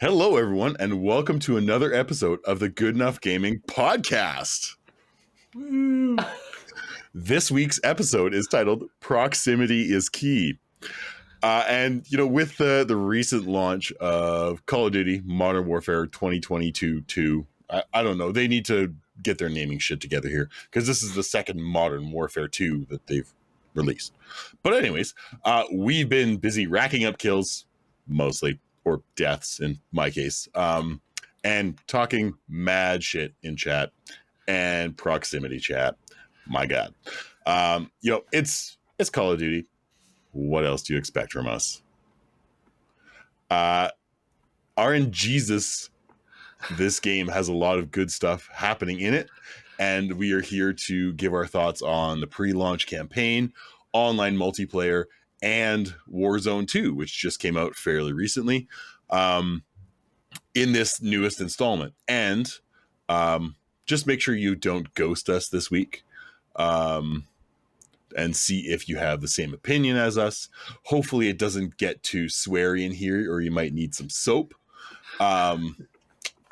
Hello, everyone, and welcome to another episode of the Good Enough Gaming Podcast. Woo. This week's episode is titled Proximity is Key. With the recent launch of Call of Duty Modern Warfare 2022-2, I don't know, they need to get their naming shit together here, because this is the second Modern Warfare 2 that they've released. But anyways, we've been busy racking up kills, mostly, or deaths in my case, and talking mad shit in chat and proximity chat. My God. It's Call of Duty. What else do you expect from us? RMGeezus, this game has a lot of good stuff happening in it, and we are here to give our thoughts on the pre-launch campaign, online multiplayer, and Warzone 2, which just came out fairly recently in this newest installment. And just make sure you don't ghost us this week. And see if you have the same opinion as us. Hopefully it doesn't get too sweary in here, or you might need some soap. And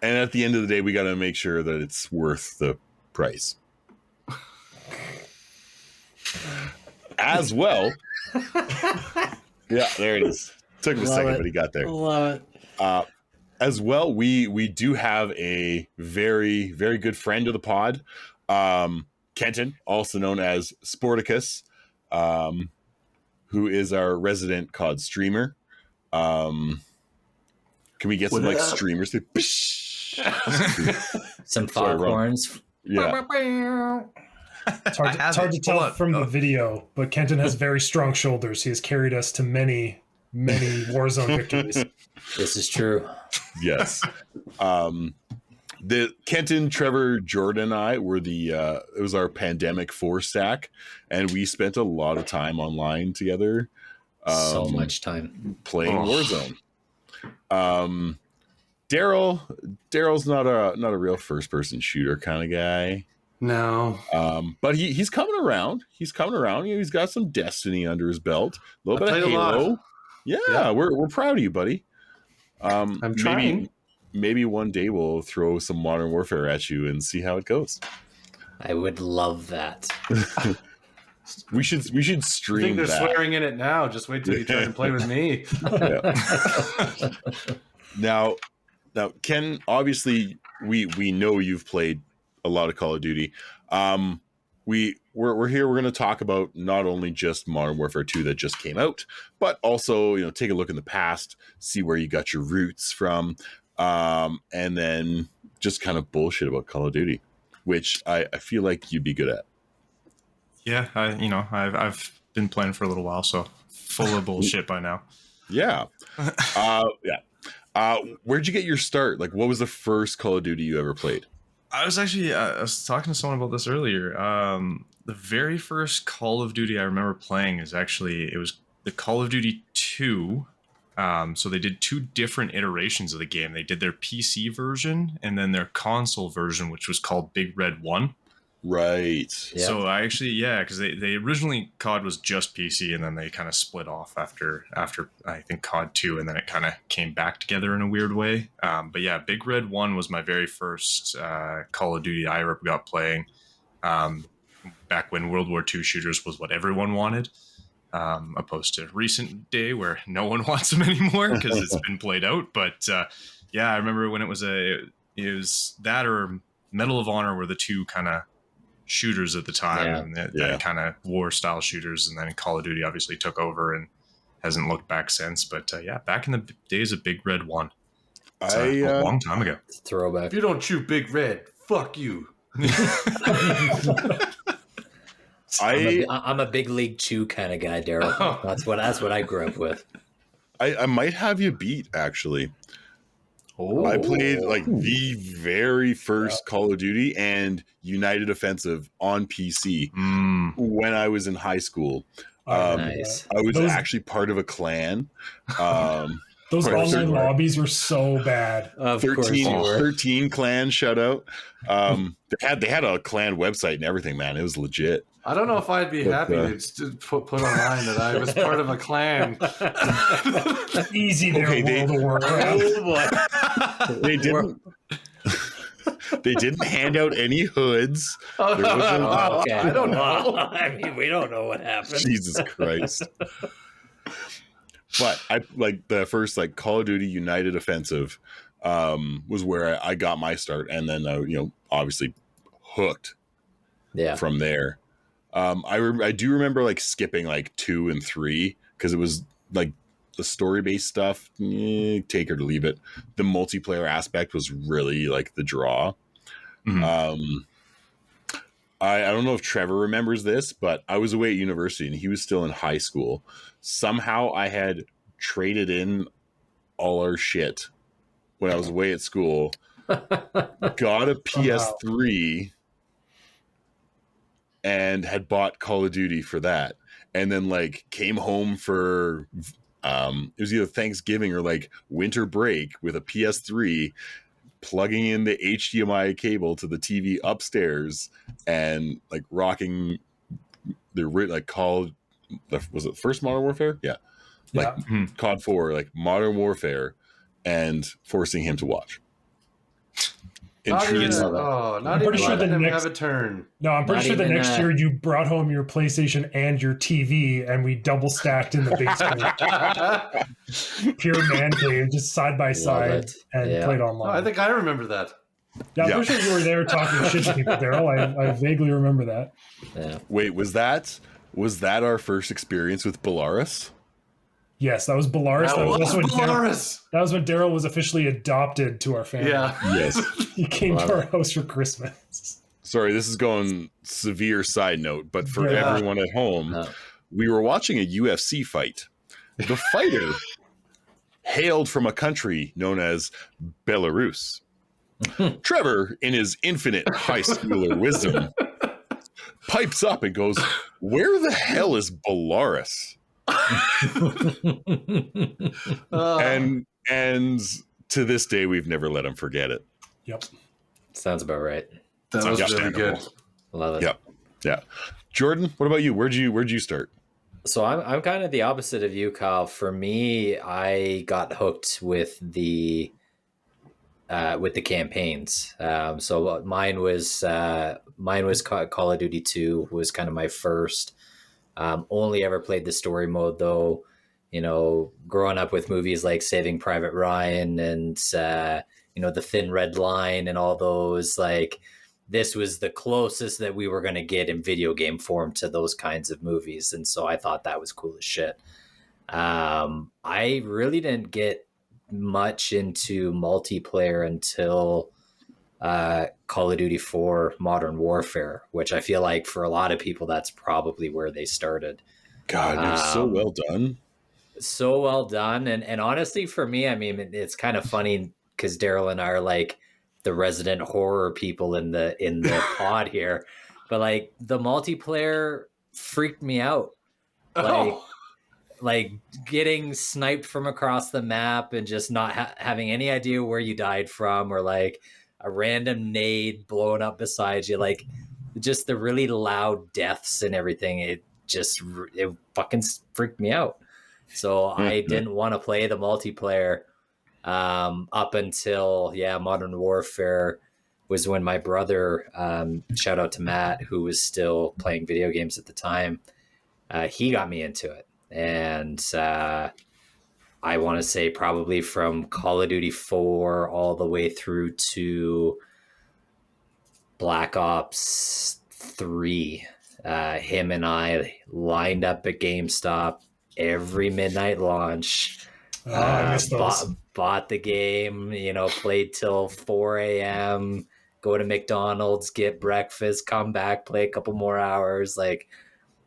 at the end of the day, we got to make sure that it's worth the price. As well. Yeah, there it is. Took him a second, but he got there. Love it. As well, we do have a very, very good friend of the pod. Kenton, also known as Sporticus, who is our resident COD streamer. Can we get some streamers to some foghorns? Yeah. It's hard to tell from the video, but Kenton has very strong shoulders. He has carried us to many Warzone victories. This is true. Yes. The Kenton, Trevor, Jordan, and I were it was our pandemic 4-stack, and we spent a lot of time online together. So much time playing Warzone. Daryl's not a real first-person shooter kind of guy. No. But he's coming around. He's got some Destiny under his belt. A little bit of Halo. Yeah, we're proud of you, buddy. I'm trying. Maybe one day we'll throw some Modern Warfare at you and see how it goes. I would love that. we should stream. I think they're that. Swearing in it now. Just wait till you try to play with me. Now, Ken, obviously we know you've played a lot of Call of Duty. We're here. We're going to talk about not only just Modern Warfare 2 that just came out, but also take a look in the past, see where you got your roots from. And then just kind of bullshit about Call of Duty, which I feel like you'd be good at. Yeah, I've been playing for a little while, so full of bullshit by now. Yeah. Where'd you get your start? Like, what was the first Call of Duty you ever played? I was talking to someone about this earlier. The very first Call of Duty I remember playing it was the Call of Duty 2. So they did two different iterations of the game. They did their PC version and then their console version, which was called Big Red 1. Right. Yep. So I actually, because they originally COD was just PC, and then they kind of split off after I think COD 2, and then it kind of came back together in a weird way. But yeah, Big Red 1 was my very first Call of Duty I ever got playing. Back when World War II shooters was what everyone wanted. Opposed to recent day where no one wants them anymore because it's been played out. But I remember when it was that or Medal of Honor were the two kind of shooters at the time, and that kind of war style shooters. And then Call of Duty obviously took over and hasn't looked back since. But back in the days of Big Red 1, a long time ago. Throwback. If you don't shoot Big Red, fuck you. I'm a big league 2 kind of guy, Daryl. Oh. That's what I grew up with. I might have you beat, actually. Oh. I played the very first Call of Duty and United Offensive on PC when I was in high school. Nice. I was actually part of a clan. Those Right, online sure. lobbies were so bad. Of course you were. 13 clan shout out. They had a clan website and everything, man. It was legit. I don't know if I'd be happy to put online that I was part of a clan. Easy there, Okay, World of Warcraft. Oh, boy. They didn't. They didn't hand out any hoods. Oh, There wasn't- Okay. I don't know. I mean, we don't know what happened. Jesus Christ. But I like the first like Call of Duty United Offensive was where I got my start, and then obviously hooked Yeah. from there. I do remember like skipping like 2 and 3 because it was like the story based stuff, take or leave it. The multiplayer aspect was really like the draw. Mhm. I don't know if Trevor remembers this, but I was away at university and he was still in high school. Somehow I had traded in all our shit when I was away at school, got a PS3 and had bought Call of Duty for that. And then like came home for it was either Thanksgiving or like winter break with a PS3, plugging in the HDMI cable to the TV upstairs and like rocking the like COD, was it first Modern Warfare? Yeah. Like COD 4, like Modern Warfare, and forcing him to watch. Not pretty even sure the letting him next- have a turn. No, I'm pretty Not sure the even, next year you brought home your PlayStation and your TV, and we double stacked in the basement. Pure man cave, just side by side, it. and Yeah. played Oh, online. I think I remember that. Yeah, I'm Yeah. pretty sure you were there talking shit to people, Daryl. I vaguely remember that. Yeah. Wait, was that our first experience with Belarus? Yes, that was Belarus. That was when Belarus. that was when Daryl was officially adopted to our family. Yeah. Yes. He came Love to our it. house for Christmas. Sorry, this is going severe side note, but for Yeah. everyone at home, No. we were watching a UFC fight. The fighter hailed from a country known as Belarus. Trevor, in his infinite high schooler wisdom, pipes up and goes, "Where the hell is Belarus?" And to this day, we've never let him forget it. Yep. Sounds about right. that was Sounds really good. understandable. Love it. Yep. Yeah. Jordan, what about you? Where'd you start? So I'm kind of the opposite of you, Kyle. For me, I got hooked with the campaigns. So mine was Call of Duty 2 was kind of my first. Only ever played the story mode though. Growing up with movies like Saving Private Ryan and The Thin Red Line and all those, like this was the closest that we were going to get in video game form to those kinds of movies. And so I thought that was cool as shit. I really didn't get much into multiplayer until Call of Duty 4 Modern Warfare, which I feel like for a lot of people, that's probably where they started. God, you're so well done. So well done. And honestly, for me, I mean, it's kind of funny because Daryl and I are like the resident horror people in the pod here, but like the multiplayer freaked me out. Like getting sniped from across the map and just not having any idea where you died from, or like a random nade blowing up beside you, like just the really loud deaths and everything. It fucking freaked me out. So I didn't want to play the multiplayer up until Modern Warfare was when my brother, shout out to Matt, who was still playing video games at the time, he got me into it. And I want to say probably from Call of Duty 4 all the way through to Black Ops 3. Him and I lined up at GameStop every midnight launch. I miss those. Bought the game, played till 4 a.m., go to McDonald's, get breakfast, come back, play a couple more hours. Like,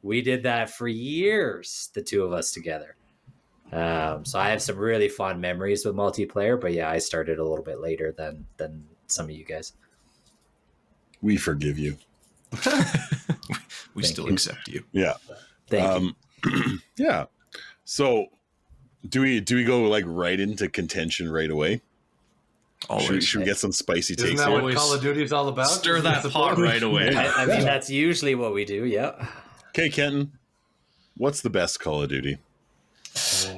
we did that for years, the two of us together. So I have some really fond memories with multiplayer, but yeah, I started a little bit later than some of you guys. We forgive you. We Thank still you. accept you. Yeah. Thank you. Yeah. So Do we go like right into contention right away? Always. Should we get some spicy takes? Isn't that here? what Call of Duty's all about? Stir that pot right away. I mean, that's usually what we do. Yeah. Okay, Kenton, what's the best Call of Duty?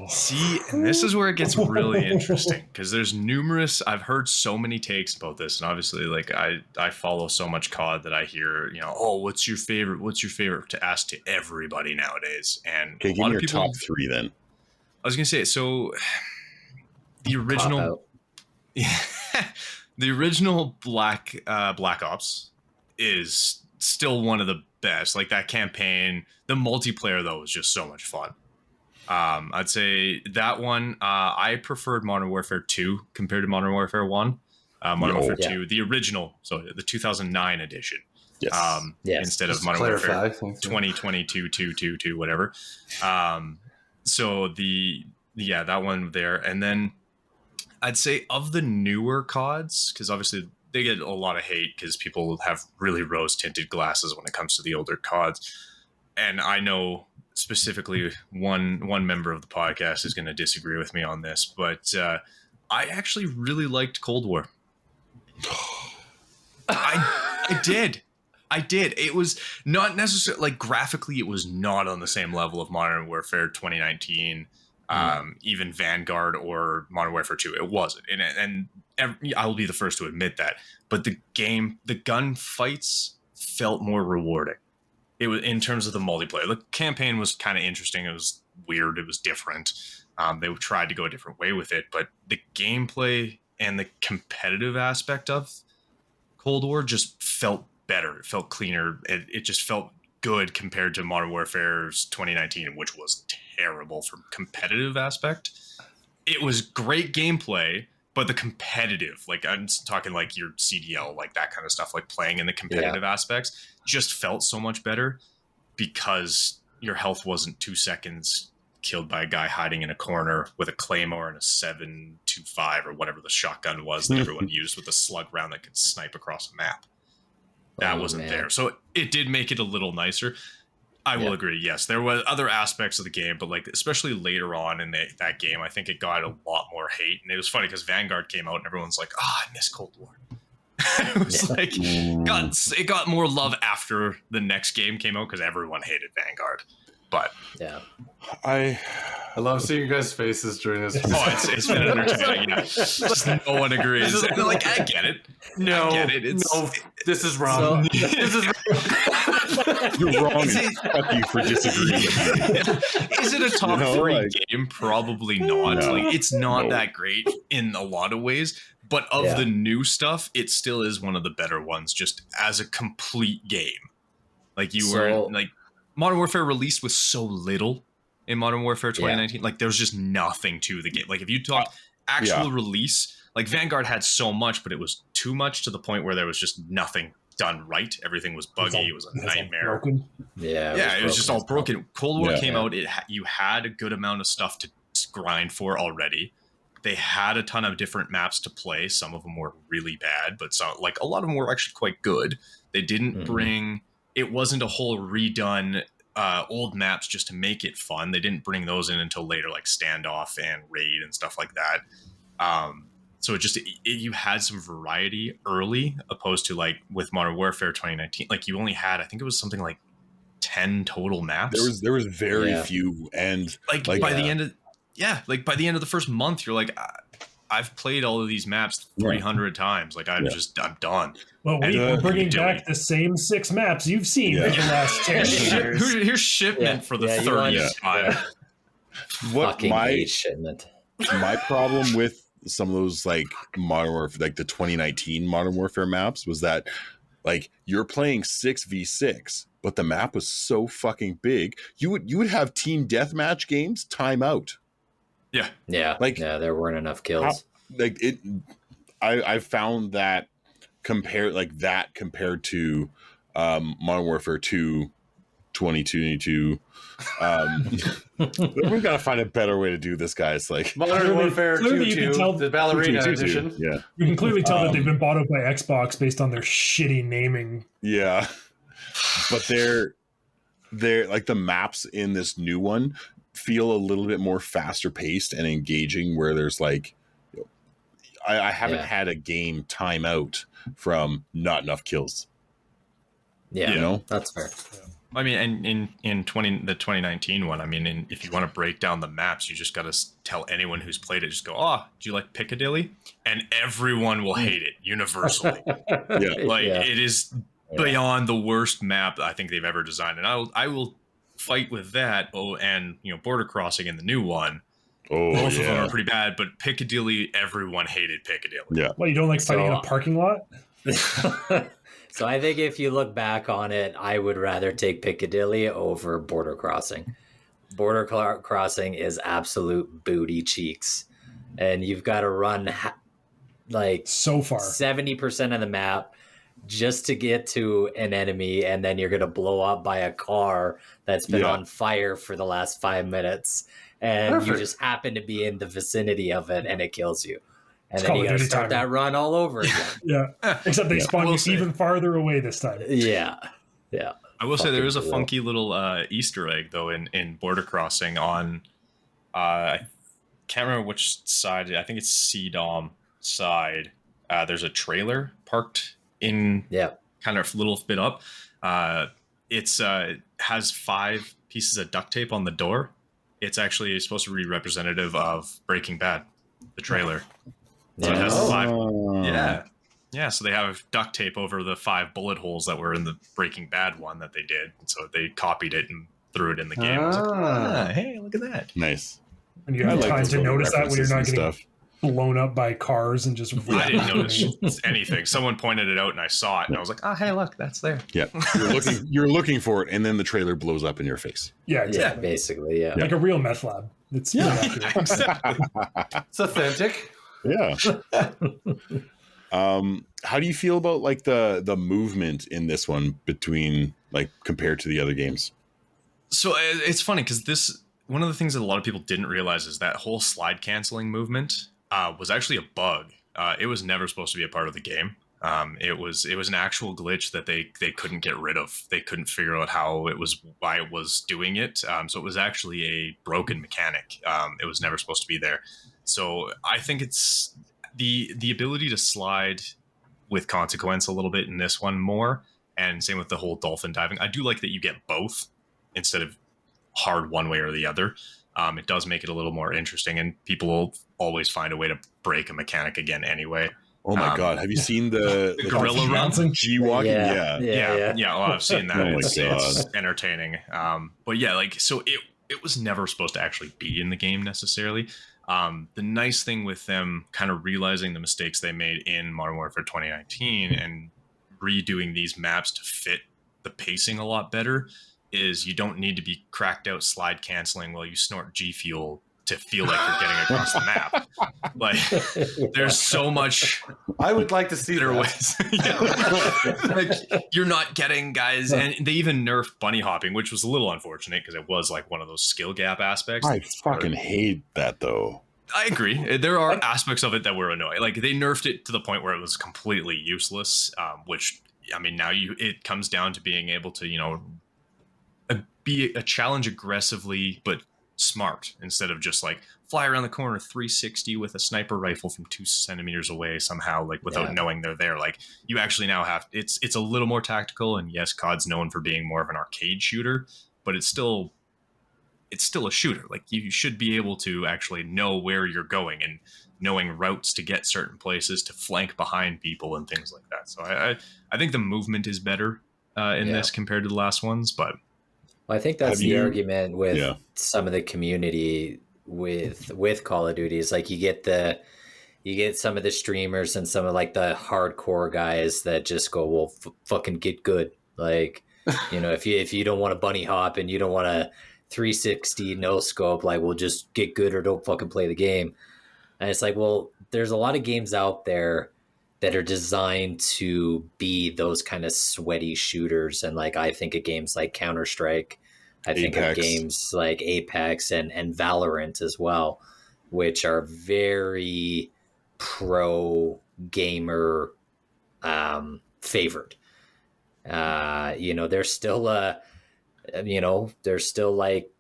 See, and this is where it gets really interesting because there's numerous. I've heard so many takes about this, and obviously, like I follow so much COD that I hear, oh, what's your favorite? What's your favorite? To ask to everybody nowadays, and Okay, a give lot me of your people. top three then. I was gonna say so. The original, the original Black Ops is still one of the best. Like that campaign, the multiplayer though was just so much fun. I'd say that one. I preferred Modern Warfare 2 compared to Modern Warfare 1. Modern Warfare 2, the original, so the 2009 edition. Yes. Instead of Modern Warfare 2022, whatever. So that one there, and then I'd say of the newer CODs, because obviously they get a lot of hate because people have really rose-tinted glasses when it comes to the older CODs, and I know specifically one member of the podcast is going to disagree with me on this, but I actually really liked Cold War. I did. It was not necessarily like graphically, it was not on the same level of Modern Warfare 2019, even Vanguard or Modern Warfare 2. It wasn't, and I'll be the first to admit that. But the gun fights felt more rewarding. It was in terms of the multiplayer. The campaign was kind of interesting. It was weird. It was different. They tried to go a different way with it, but the gameplay and the competitive aspect of Cold War just felt better. It felt cleaner. It just felt good compared to Modern Warfare's 2019, which was terrible from competitive aspect. It was great gameplay, but the competitive, like I'm talking like your CDL, like that kind of stuff, like playing in the competitive aspects, just felt so much better because your health wasn't 2 seconds killed by a guy hiding in a corner with a claymore and a 7.25 or whatever the shotgun was that everyone used with a slug round that could snipe across a map. That wasn't there. So it did make it a little nicer. I will agree. Yes, there were other aspects of the game, but like especially later on in that game, I think it got a lot more hate. And it was funny because Vanguard came out and everyone's like, I miss Cold War. It was like it got more love after the next game came out because everyone hated Vanguard. But I love seeing you guys' faces during this. It's been entertaining. Just no one agrees. Like I get it. No, I get it. This is wrong. This is You're wrong. Fuck you for disagreeing. Is it a top three game? Probably not. No. Like it's not that great in a lot of ways. But of the new stuff, it still is one of the better ones. Just as a complete game, like were like. Modern Warfare released with so little in Modern Warfare 2019. Like there was just nothing to the game. Like if you talk actual release, like Vanguard had so much, but it was too much to the point where there was just nothing done right. Everything was buggy. It was a nightmare. It was just all broken. Cold War came out. You had a good amount of stuff to grind for already. They had a ton of different maps to play. Some of them were really bad, but like a lot of them were actually quite good. They didn't bring. It wasn't a whole redone old maps just to make it fun. They didn't bring those in until later, like Standoff and Raid and stuff like that. So you had some variety early, opposed to like with Modern Warfare 2019. Like you only had, I think it was something like 10 total maps. There was very few, and by the end of the first month, you're like, I've played all of these maps 300 times. Like I'm done. Well, we're bringing back the same 6 maps you've seen for the last 10 years. Here's shipment for the 30th time. My problem with some of those like Modern Warfare, like the 2019 Modern Warfare maps, was that like you're playing 6v6, but the map was so fucking big. You would have team deathmatch games time out. There weren't enough kills. I found that compared to Modern Warfare 2 2022. We've got to find a better way to do this, guys. Like Modern Warfare 2, the Ballerina edition. Yeah, you can clearly tell that they've been bought up by Xbox based on their shitty naming. Yeah, but they're like the maps in this new one feel a little bit more faster paced and engaging, where there's like, I haven't had a game time out from not enough kills. Yeah, you know, that's fair. I mean, and in the 2019 one, I mean, if you want to break down the maps, you just got to tell anyone who's played it, just go, "Oh, do you like Piccadilly?" And everyone will hate it universally. It is beyond the worst map I think they've ever designed, and I will fight with that. Oh, and Border Crossing in the new one. Both of them are pretty bad, but Piccadilly, everyone hated Piccadilly. Yeah. Well, you don't like fighting in a parking lot? So I think if you look back on it, I would rather take Piccadilly over Border Crossing. Border Crossing is absolute booty cheeks. And you've got to run like so far 70% of the map just to get to an enemy, and then you're going to blow up by a car that's been on fire for the last 5 minutes. And you just happen to be in the vicinity of it, and it kills you. And then you got to start that run all over again. Except they spawn you even farther away this time. Yeah. I will say there is a funky little Easter egg, though, in Border Crossing on, I can't remember which side. I think it's CDOM side. There's a trailer parked in kind of a little bit up. It's has 5 pieces of duct tape on the door. It's actually supposed to be representative of Breaking Bad, the trailer. So it has 5. Yeah. So they have duct tape over the 5 bullet holes that were in the Breaking Bad one that they did. And so they copied it and threw it in the game. I was like, hey, look at that. Nice. And you have time to notice that when you're not getting blown up by cars and just. I didn't notice anything. Someone pointed it out and I saw it and I was like, oh, hey, look, that's there. Yeah. You're looking for it, and then the trailer blows up in your face. Yeah, exactly. Yeah, basically, like a real meth lab. It's exactly. It's authentic. Yeah. How do you feel about like the movement in this one between like compared to the other games? So it's funny because one of the things that a lot of people didn't realize is that whole slide canceling movement was actually a bug. It was never supposed to be a part of the game. It was an actual glitch that they couldn't get rid of. They couldn't figure out why it was doing it. So it was actually a broken mechanic. It was never supposed to be there. So I think it's the ability to slide with consequence a little bit in this one more, and same with the whole dolphin diving. I do like that you get both instead of hard one way or the other. It does make it a little more interesting, and people will always find a way to break a mechanic again anyway. Oh my God! Have you seen the gorilla run? G-walking? Yeah. Well, I've seen that. It's entertaining. But yeah, like so it was never supposed to actually be in the game necessarily. The nice thing with them kind of realizing the mistakes they made in Modern Warfare 2019 and redoing these maps to fit the pacing a lot better is you don't need to be cracked out slide canceling while you snort G Fuel to feel like you're getting across the map. Like there's so much. I would like to see their ways. Like you're not getting guys, and they even nerfed bunny hopping, which was a little unfortunate because it was like one of those skill gap aspects. I fucking hate that though. I agree. There are aspects of it that were annoying. Like they nerfed it to the point where it was completely useless. Which I mean, now it comes down to being able to be a challenge aggressively, but smart instead of just like fly around the corner 360 with a sniper rifle from 2 centimeters away somehow, like without knowing they're there. Like you actually now have it's a little more tactical, and yes, COD's known for being more of an arcade shooter, but it's still a shooter. Like you should be able to actually know where you're going and knowing routes to get certain places, to flank behind people and things like that. So I think the movement is better in this compared to the last ones, but well, I think that's the argument with some of the community with Call of Duty is like you get some of the streamers and some of like the hardcore guys that just go, well, fucking get good. Like, if you don't want to bunny hop and you don't want to 360 no scope, like, well, just get good or don't fucking play the game. And it's like, well, there's a lot of games out there that are designed to be those kind of sweaty shooters. And like, I think of games like Counter-Strike, I think of games like Apex and Valorant as well, which are very pro gamer favored. There's still like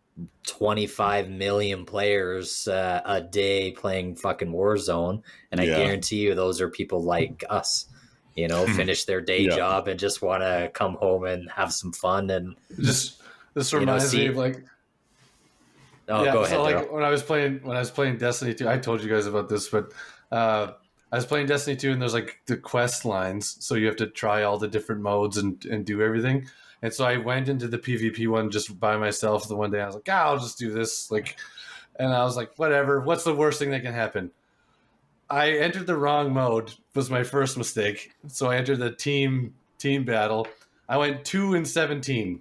25 million players a day playing fucking Warzone, and I guarantee you those are people like us, finish their day job and just want to come home and have some fun. And this reminds me of like, go ahead. So like when I was playing Destiny 2, I told you guys about this, but I was playing Destiny 2 and there's like the quest lines, so you have to try all the different modes and do everything. And so I went into the PvP one just by myself the one day. I was like, I'll just do this. And I was like, whatever. What's the worst thing that can happen? I entered the wrong mode. Was my first mistake. So I entered the team battle. I went 2-17.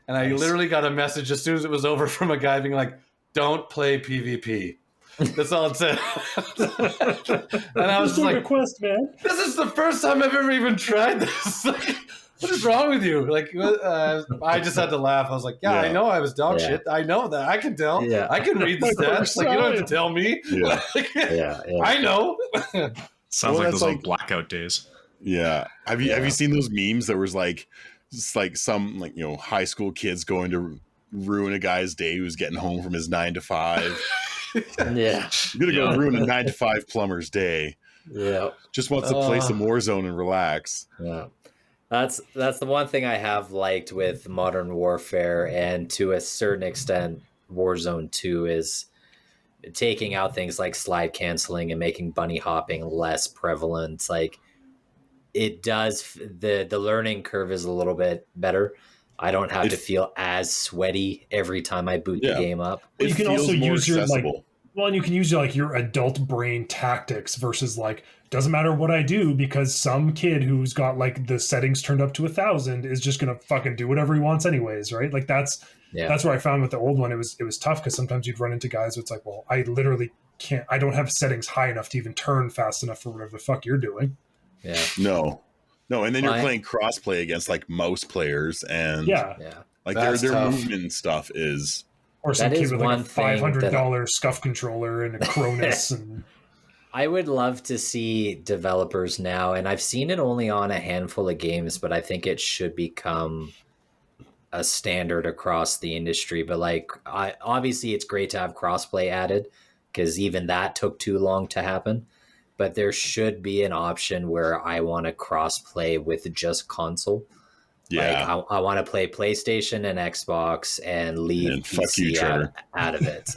And I literally got a message as soon as it was over from a guy being like, don't play PvP. That's all it said. And I was just like, quest, man. This is the first time I've ever even tried this. What is wrong with you? I just had to laugh. I was like, I know I was dog shit. I know that. I can tell. Yeah. I can read the stats. Like, you don't have to tell me. Yeah. I know. Sounds like those old blackout days. Yeah. Have you seen those memes that was like, it's like some high school kids going to ruin a guy's day who's getting home from his 9 to 5. Yeah. You're gonna go ruin a 9 to 5 plumber's day. Yeah. Just wants to play some Warzone and relax. Yeah. That's the one thing I have liked with Modern Warfare, and to a certain extent Warzone 2, is taking out things like slide canceling and making bunny hopping less prevalent. Like, it does, the learning curve is a little bit better. I don't have to feel as sweaty every time I boot the game up. You can also use your and you can use your adult brain tactics versus doesn't matter what I do because some kid who's got the settings turned up to 1,000 is just gonna fucking do whatever he wants anyways, right? That's where I found with the old one it was tough because sometimes you'd run into guys where it's like, well, I literally can't. I don't have settings high enough to even turn fast enough for whatever the fuck you're doing. Yeah. No, and then you're playing crossplay against mouse players, and their movement stuff is. Or some kid with a $500 scuff controller and a Cronus. And I would love to see developers now, and I've seen it only on a handful of games, but I think it should become a standard across the industry. But obviously it's great to have crossplay added because even that took too long to happen. But there should be an option where I want to crossplay with just console. Yeah, I want to play PlayStation and Xbox and leave PC out of it.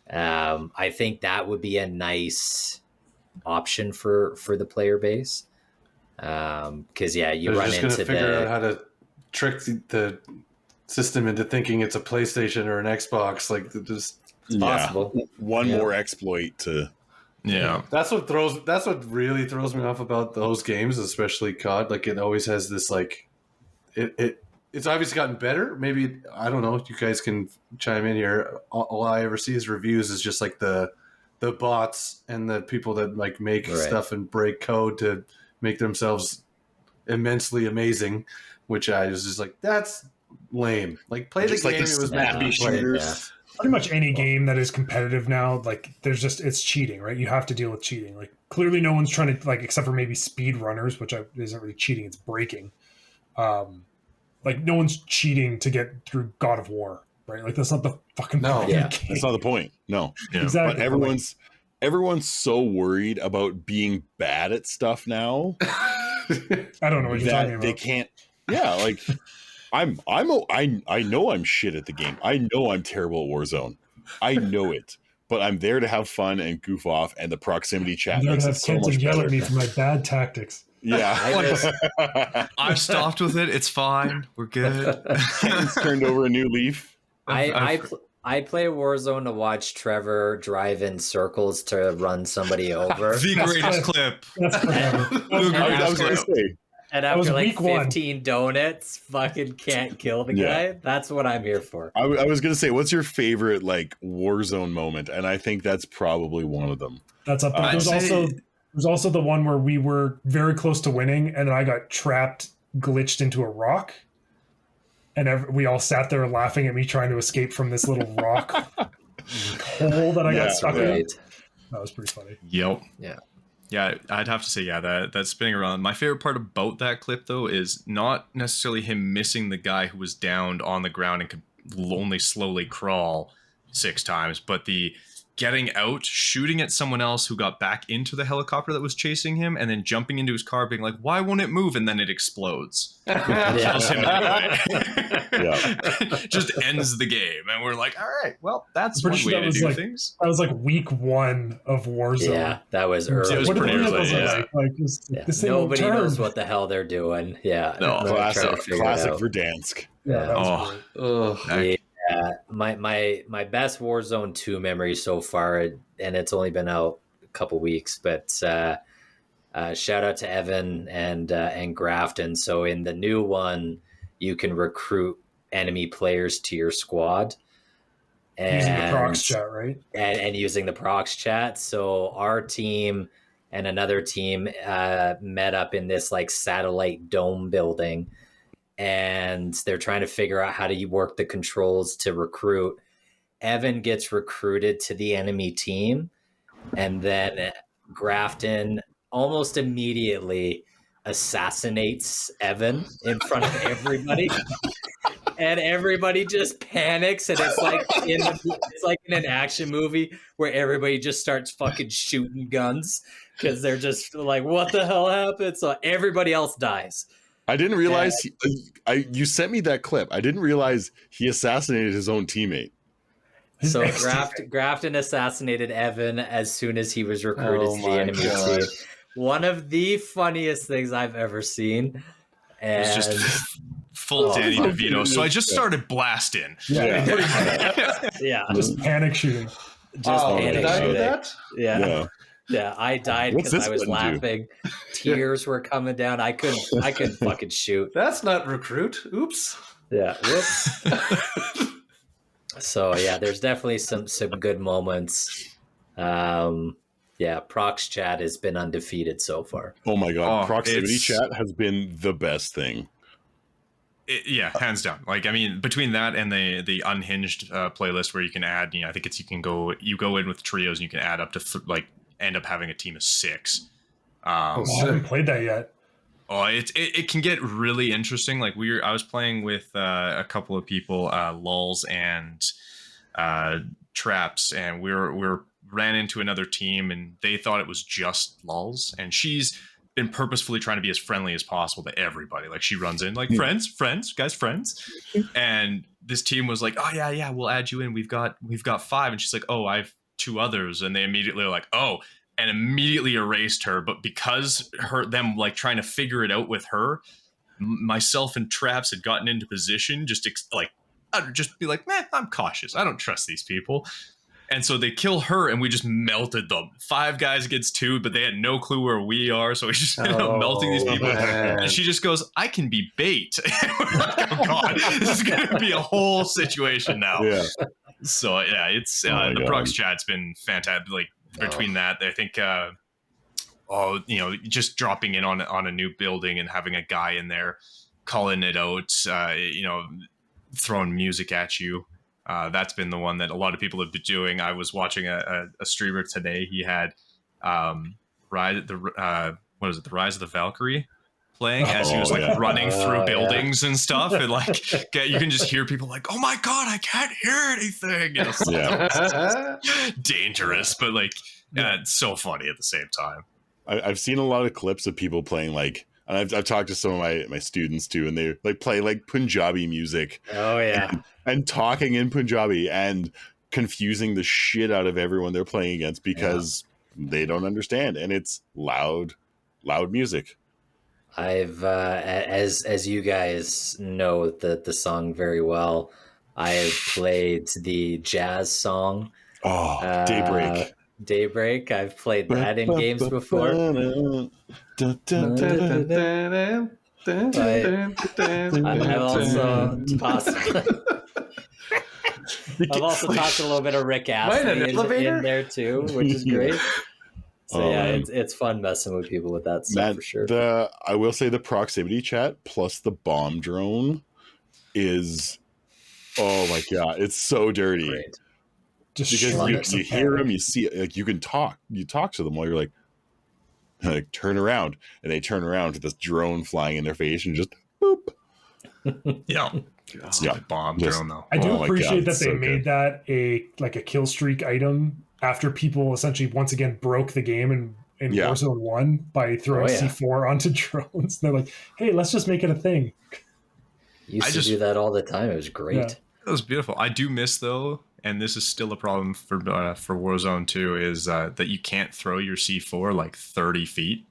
I think that would be a nice option for the player base. Because you run into just gonna figure out how to trick the system into thinking it's a PlayStation or an Xbox. It's possible. One more exploit to. Yeah, that's what really throws me off about those games, especially COD. It always has this it's obviously gotten better. Maybe I don't know. You guys can chime in here. All I ever see as reviews is just the bots and the people that make stuff and break code to make themselves immensely amazing. Which I was just that's lame. Play the game. It was meant to be played. Yeah. Pretty much any game that is competitive now, it's cheating, right? You have to deal with cheating. Clearly no one's trying to except for maybe speedrunners, which isn't really cheating, it's breaking. No one's cheating to get through God of War, right? That's not the fucking point. Yeah, that's not the point. No. Yeah. Exactly. But everyone's so worried about being bad at stuff now. I don't know what you're talking about. They can't. Yeah, I know I'm shit at the game. I know I'm terrible at Warzone. I know it. But I'm there to have fun and goof off, and the proximity chat makes it so much better. Yell at me for my bad tactics. Yeah. I've stopped with it. It's fine. We're good. Ken's turned over a new leaf. I play Warzone to watch Trevor drive in circles to run somebody over. The greatest clip. That's I was going to say. And after 15 donuts, fucking can't kill the guy. That's what I'm here for. I was going to say, what's your favorite Warzone moment? And I think that's probably one of them. That's up there. There's also the one where we were very close to winning, and I got glitched into a rock. And we all sat there laughing at me trying to escape from this little rock hole that I got stuck in. That was pretty funny. Yep. Yeah. Yeah, I'd have to say, that spinning around. My favorite part about that clip, though, is not necessarily him missing the guy who was downed on the ground and could only slowly crawl 6 times, but the getting out, shooting at someone else who got back into the helicopter that was chasing him, and then jumping into his car being like, why won't it move? And then it explodes. Kills him anyway. Just ends the game. And we're like, all right, well, that's one way to do things. That was like week 1 of Warzone. Yeah, that was early. It was pretty early, Nobody knows what the hell they're doing. Yeah. No, classic for Dansk. Yeah, that was great. Yeah, my best Warzone 2 memory so far, and it's only been out a couple weeks, but shout out to Evan and Grafton. So in the new one, you can recruit enemy players to your squad. And, using the prox chat, right? And using the prox chat. So our team and another team met up in this like satellite dome building, and they're trying to figure out how to work the controls to recruit. Evan gets recruited to the enemy team, and then Grafton almost immediately assassinates Evan in front of everybody. And everybody just panics, and it's like in an action movie where everybody just starts fucking shooting guns because they're just like, what the hell happened? So everybody else dies. I didn't realize you sent me that clip. I didn't realize he assassinated his own teammate. So Grafton assassinated Evan as soon as he was recruited to the enemy team. One of the funniest things I've ever seen. And it was just full Danny DeVito. So I just started blasting. Yeah. Just panic shooting. Panic shooting. That? Yeah, I died because I was laughing. Tears were coming down. I couldn't fucking shoot. That's not recruit. Oops. Yeah. Whoops. So yeah, there's definitely some good moments. Prox chat has been undefeated so far. Oh my god, proximity chat has been the best thing. Hands down. Like, I mean, between that and the unhinged playlist where you can add, I think you go in with trios and you can add up to end up having a team of 6. I haven't played that yet. Oh, it can get really interesting. Like I was playing with a couple of people, Lulz and Traps, and we ran into another team, and they thought it was just Lulz, and she's been purposefully trying to be as friendly as possible to everybody. Like she runs in like friends, and this team was like, oh yeah, we'll add you in. We've got 5, and she's like, oh, I've 2 others, and they immediately are like, oh, and immediately erased her. But because them like trying to figure it out with her, myself and Traps had gotten into position just I'd just be like, man, I'm cautious. I don't trust these people. And so they kill her, and we just melted them. 5 guys against 2, but they had no clue where we are. So we just ended up melting these people. Man. And she just goes, I can be bait. We're like, oh God, this is going to be a whole situation now. Yeah. So yeah, it's the prox chat's been fantastic. Like between that, I think, just dropping in on a new building and having a guy in there calling it out, throwing music at you. That's been the one that a lot of people have been doing. I was watching a streamer today. He had Rise of the Valkyrie playing as he was running through buildings and stuff, and you can just hear people like, oh my God, I can't hear anything. It's dangerous, but it's so funny at the same time. I've seen a lot of clips of people playing and I've talked to some of my students too, and they play Punjabi music. Oh yeah. And talking in Punjabi and confusing the shit out of everyone they're playing against because they don't understand, and it's loud music. I've as you guys know the song very well, I have played the jazz song. Daybreak. I've played that in games before. I've also talked a little bit of Rick Astley in there too, which is great. So it's fun messing with people with that stuff for sure. I will say the proximity chat plus the bomb drone is, oh my God, it's so dirty. Great. Just because you hear them, you see you can talk to them while you're like turn around, and they turn around to this drone flying in their face and just boop. Yeah. Stupid bomb thrown though. I do appreciate that they so made that a kill streak item after people essentially once again broke the game in Warzone 1 by throwing C4 onto drones. They're like, hey, let's just make it a thing. Used to do that all the time. It was great. Yeah. It was beautiful. I do miss though, and this is still a problem for Warzone 2, is that you can't throw your C4 like 30 feet.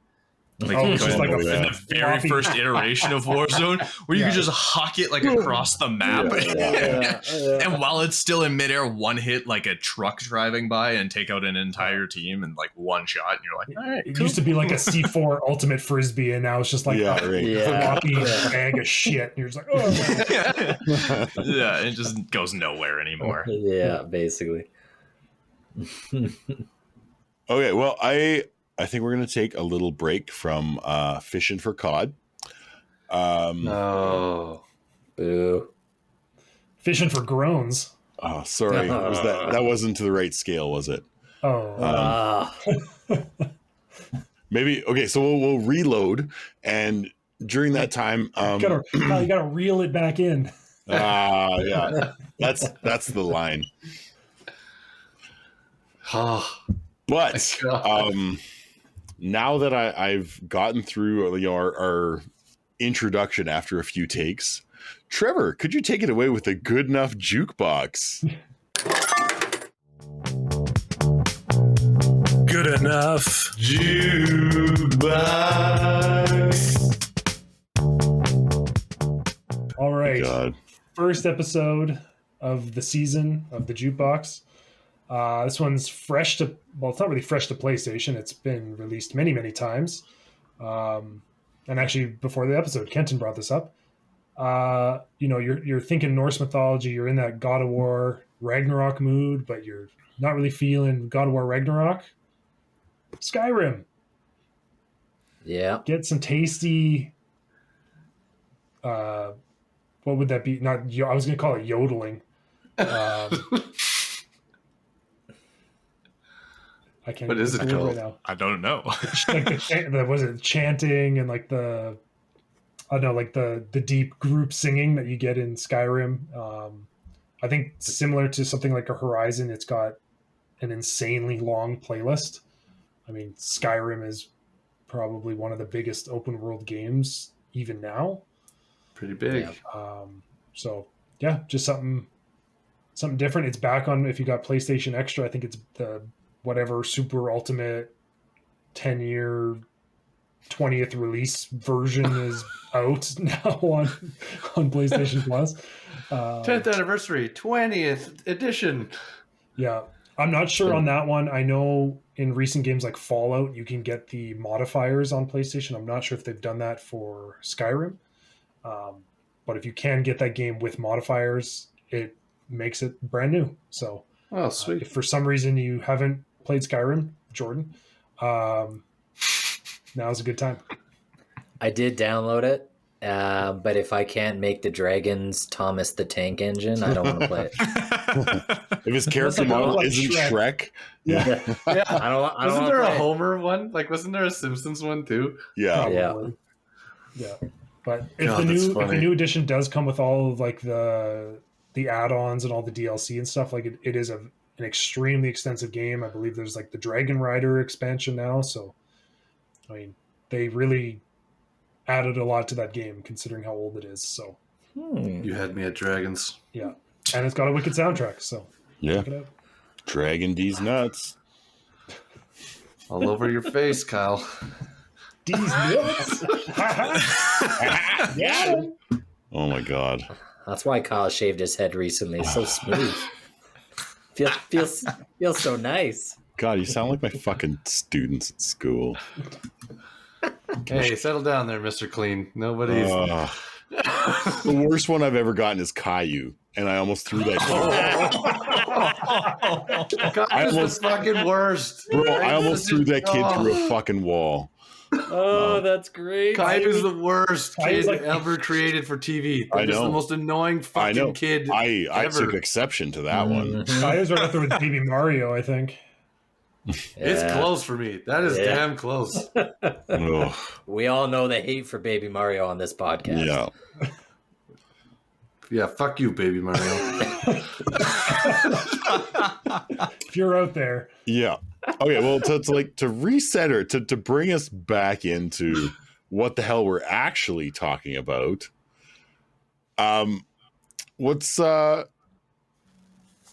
Like, it's just like in the very first iteration of Warzone, where you could just huck it like across the map, and while it's still in midair, one hit like a truck driving by and take out an entire team in like one shot. And you're like, all right, it used to be like a C4 ultimate frisbee, and now it's just like a floppy bag of shit. And you're just like, oh. Yeah, it just goes nowhere anymore. Yeah, basically. Okay, well, I think we're going to take a little break from fishing for cod. No. Boo. Fishing for groans. Oh, sorry. That wasn't to the right scale, was it? Oh. Maybe. Okay, so we'll reload. And during that time... you gotta reel it back in. Yeah. That's the line. But... now that I've gotten through our introduction after a few takes, Trevor, could you take it away with a good enough jukebox? Good enough jukebox. All right. God. First episode of the season of the jukebox. This one's fresh to, well, it's not really fresh to PlayStation. It's been released many, many times. And actually, before the episode, Kenton brought this up. You're thinking Norse mythology. You're in that God of War Ragnarok mood, but you're not really feeling God of War Ragnarok. Skyrim. Yeah. Get some tasty. What would that be? I was going to call it yodeling. I can't. What is it called? right now. I don't know. Like was it chanting and like the deep group singing that you get in Skyrim. I think similar to something like a Horizon, it's got an insanely long playlist. I mean, Skyrim is probably one of the biggest open world games even now. Pretty big. Yeah. So yeah, just something different. It's back on, if you got PlayStation Extra, I think it's the whatever super ultimate 10-year 20th release version is out now on PlayStation Plus. 10th anniversary, 20th edition. Yeah. I'm not sure on that one. I know in recent games like Fallout, you can get the modifiers on PlayStation. I'm not sure if they've done that for Skyrim. But if you can get that game with modifiers, it makes it brand new. So sweet. If for some reason you haven't played Skyrim, Jordan, now's a good time. I did download it, but if I can't make the dragons Thomas the Tank Engine, I don't want to play it. If his character model isn't Shrek. Yeah. I don't Wasn't there a play Homer one? Like, wasn't there a Simpsons one too? Yeah. Yeah. But if God, the new edition does come with all of like the add-ons and all the DLC and stuff, like it is an extremely extensive game. I believe there's like the Dragon Rider expansion now. So, I mean, they really added a lot to that game considering how old it is. So, You had me at dragons. yeah. And it's got a wicked soundtrack. So, Yeah. check it out. Dragon D's nuts. All over your face, Kyle. D's nuts. Yeah. Oh my God. That's why Kyle shaved his head recently. It's so smooth. feels so nice. God, you sound like my fucking students at school. Hey, settle down there, Mr. Clean. Nobody's. The worst one I've ever gotten is Caillou, and I almost threw that kid. Caillou's the fucking worst. Bro, I almost threw that kid through a fucking wall. Oh, that's great. Caillou's the worst Caillou's kid like- ever created for TV. I Just know. the most annoying I know. fucking kid I ever. took exception to that one. I was right up there with Baby Mario, I think. It's Yeah. close for me. That is Yeah. damn close. Ugh, We all know the hate for Baby Mario on this podcast. yeah. Yeah, fuck you, baby Mario. If you're out there. Yeah. Okay, well, to reset her, to bring us back into what the hell we're actually talking about. What's what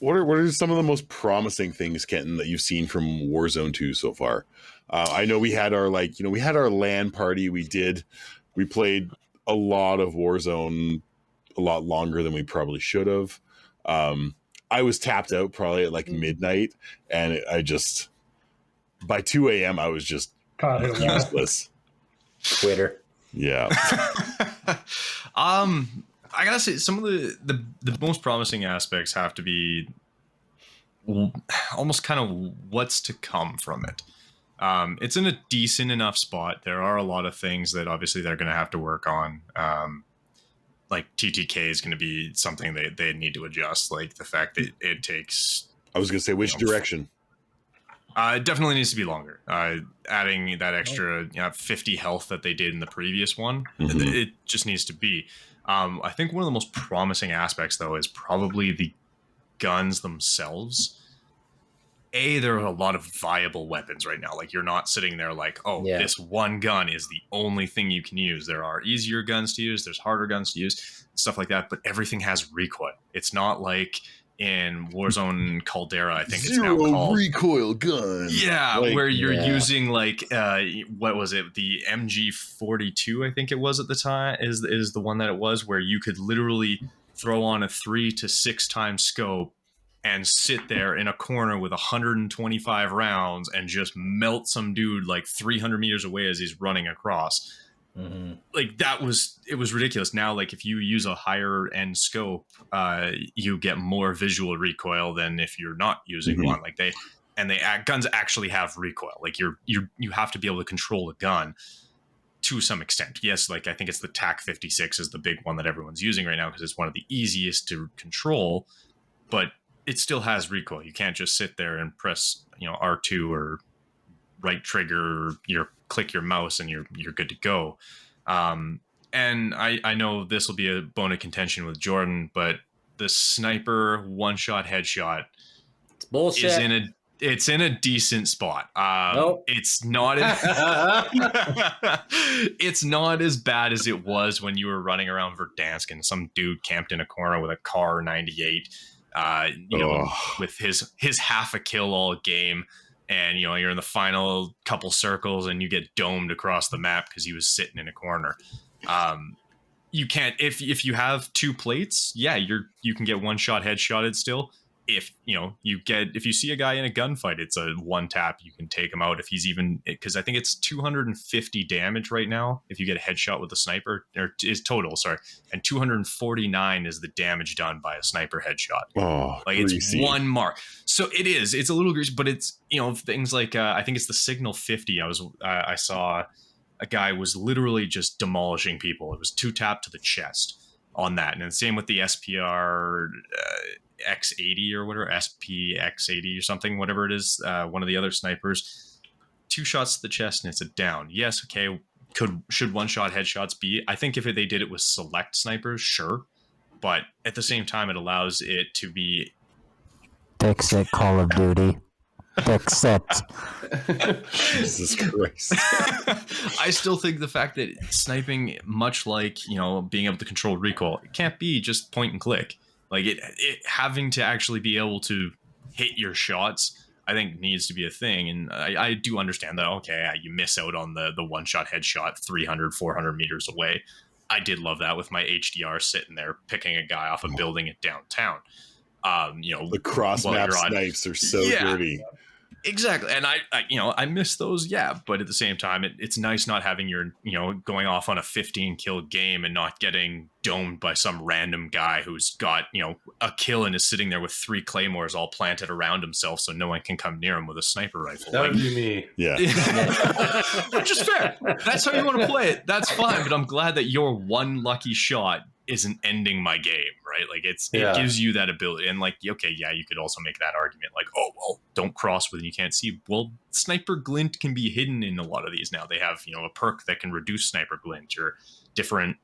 are some of the most promising things, Kenton, that you've seen from Warzone 2 so far? I know we had our LAN party. We played a lot of Warzone a lot longer than we probably should have. I was tapped out probably at like midnight, and by 2 a.m. I was just useless. Quitter. Yeah. I gotta say, some of the most promising aspects have to be almost kind of what's to come from it. It's in a decent enough spot. There are a lot of things that obviously they're going to have to work on. Like TTK is going to be something they need to adjust. Like the fact that it takes. I was going to say, which direction? It definitely needs to be longer. Adding that extra 50 health that they did in the previous one, it just needs to be. I think one of the most promising aspects, though, is probably the guns themselves. There are a lot of viable weapons right now. Like, you're not sitting there like, this one gun is the only thing you can use. There are easier guns to use. There's harder guns to use, stuff like that. But everything has recoil. It's not like in Warzone Caldera, I think it's now called recoil gun. Yeah, like, where you're using like what was it? The MG42, I think it was at the time, is the one that it was, where you could literally throw on a 3 to 6 times scope and sit there in a corner with 125 rounds and just melt some dude like 300 meters away as he's running across. Like it was ridiculous. Now, like if you use a higher end scope, you get more visual recoil than if you're not using one. Like guns actually have recoil. Like you have to be able to control a gun to some extent. Yes, like I think it's the TAC 56 is the big one that everyone's using right now because it's one of the easiest to control, but it still has recoil. You can't just sit there and press R2 or right trigger, or click your mouse and you're good to go. And I know this will be a bone of contention with Jordan, but the sniper one-shot headshot it's bullshit. It's in a decent spot. Nope. It's not it's not as bad as it was when you were running around Verdansk and some dude camped in a corner with a Kar 98, with his half a kill all game. And, you're in the final couple circles and you get domed across the map because he was sitting in a corner. You can't, if you have 2 plates, you can get one-shot headshotted still. If you see a guy in a gunfight, it's a one tap. You can take him out if he's because I think it's 250 damage right now if you get a headshot with a sniper, or is total, sorry, and 249 is the damage done by a sniper headshot. It's one mark. So it's a little greasy, but it's things like I think it's the Signal 50. I saw a guy was literally just demolishing people. It was 2 tap to the chest on that, and then same with the SPR. X80 or whatever, SPX80 or something, whatever it is, one of the other snipers, 2 shots to the chest and it's a down. Yes, okay, should one-shot headshots be? I think if they did it with select snipers, sure, but at the same time, it allows it to be. Fix it, Call of Duty. Fix it. Jesus Christ. I still think the fact that sniping, much like being able to control recoil, it can't be just point and click. Like it having to actually be able to hit your shots, I think needs to be a thing. And I do understand that, okay, you miss out on the one-shot headshot 300, 400 meters away. I did love that with my HDR sitting there picking a guy off a building at downtown. The cross-map snipes are so dirty. Exactly. And I miss those, but at the same time, it's nice not having your, going off on a 15 kill game and not getting domed by some random guy who's got, a kill and is sitting there with 3 claymores all planted around himself so no one can come near him with a sniper rifle. That would be me. Yeah. Which is fair. That's how you want to play it. That's fine. But I'm glad that your one lucky shot isn't ending my game, right? Like it gives you that ability. And like, okay, you could also make that argument like, oh, well, don't cross when you can't see. Well, sniper glint can be hidden in a lot of these now. They have, a perk that can reduce sniper glint or different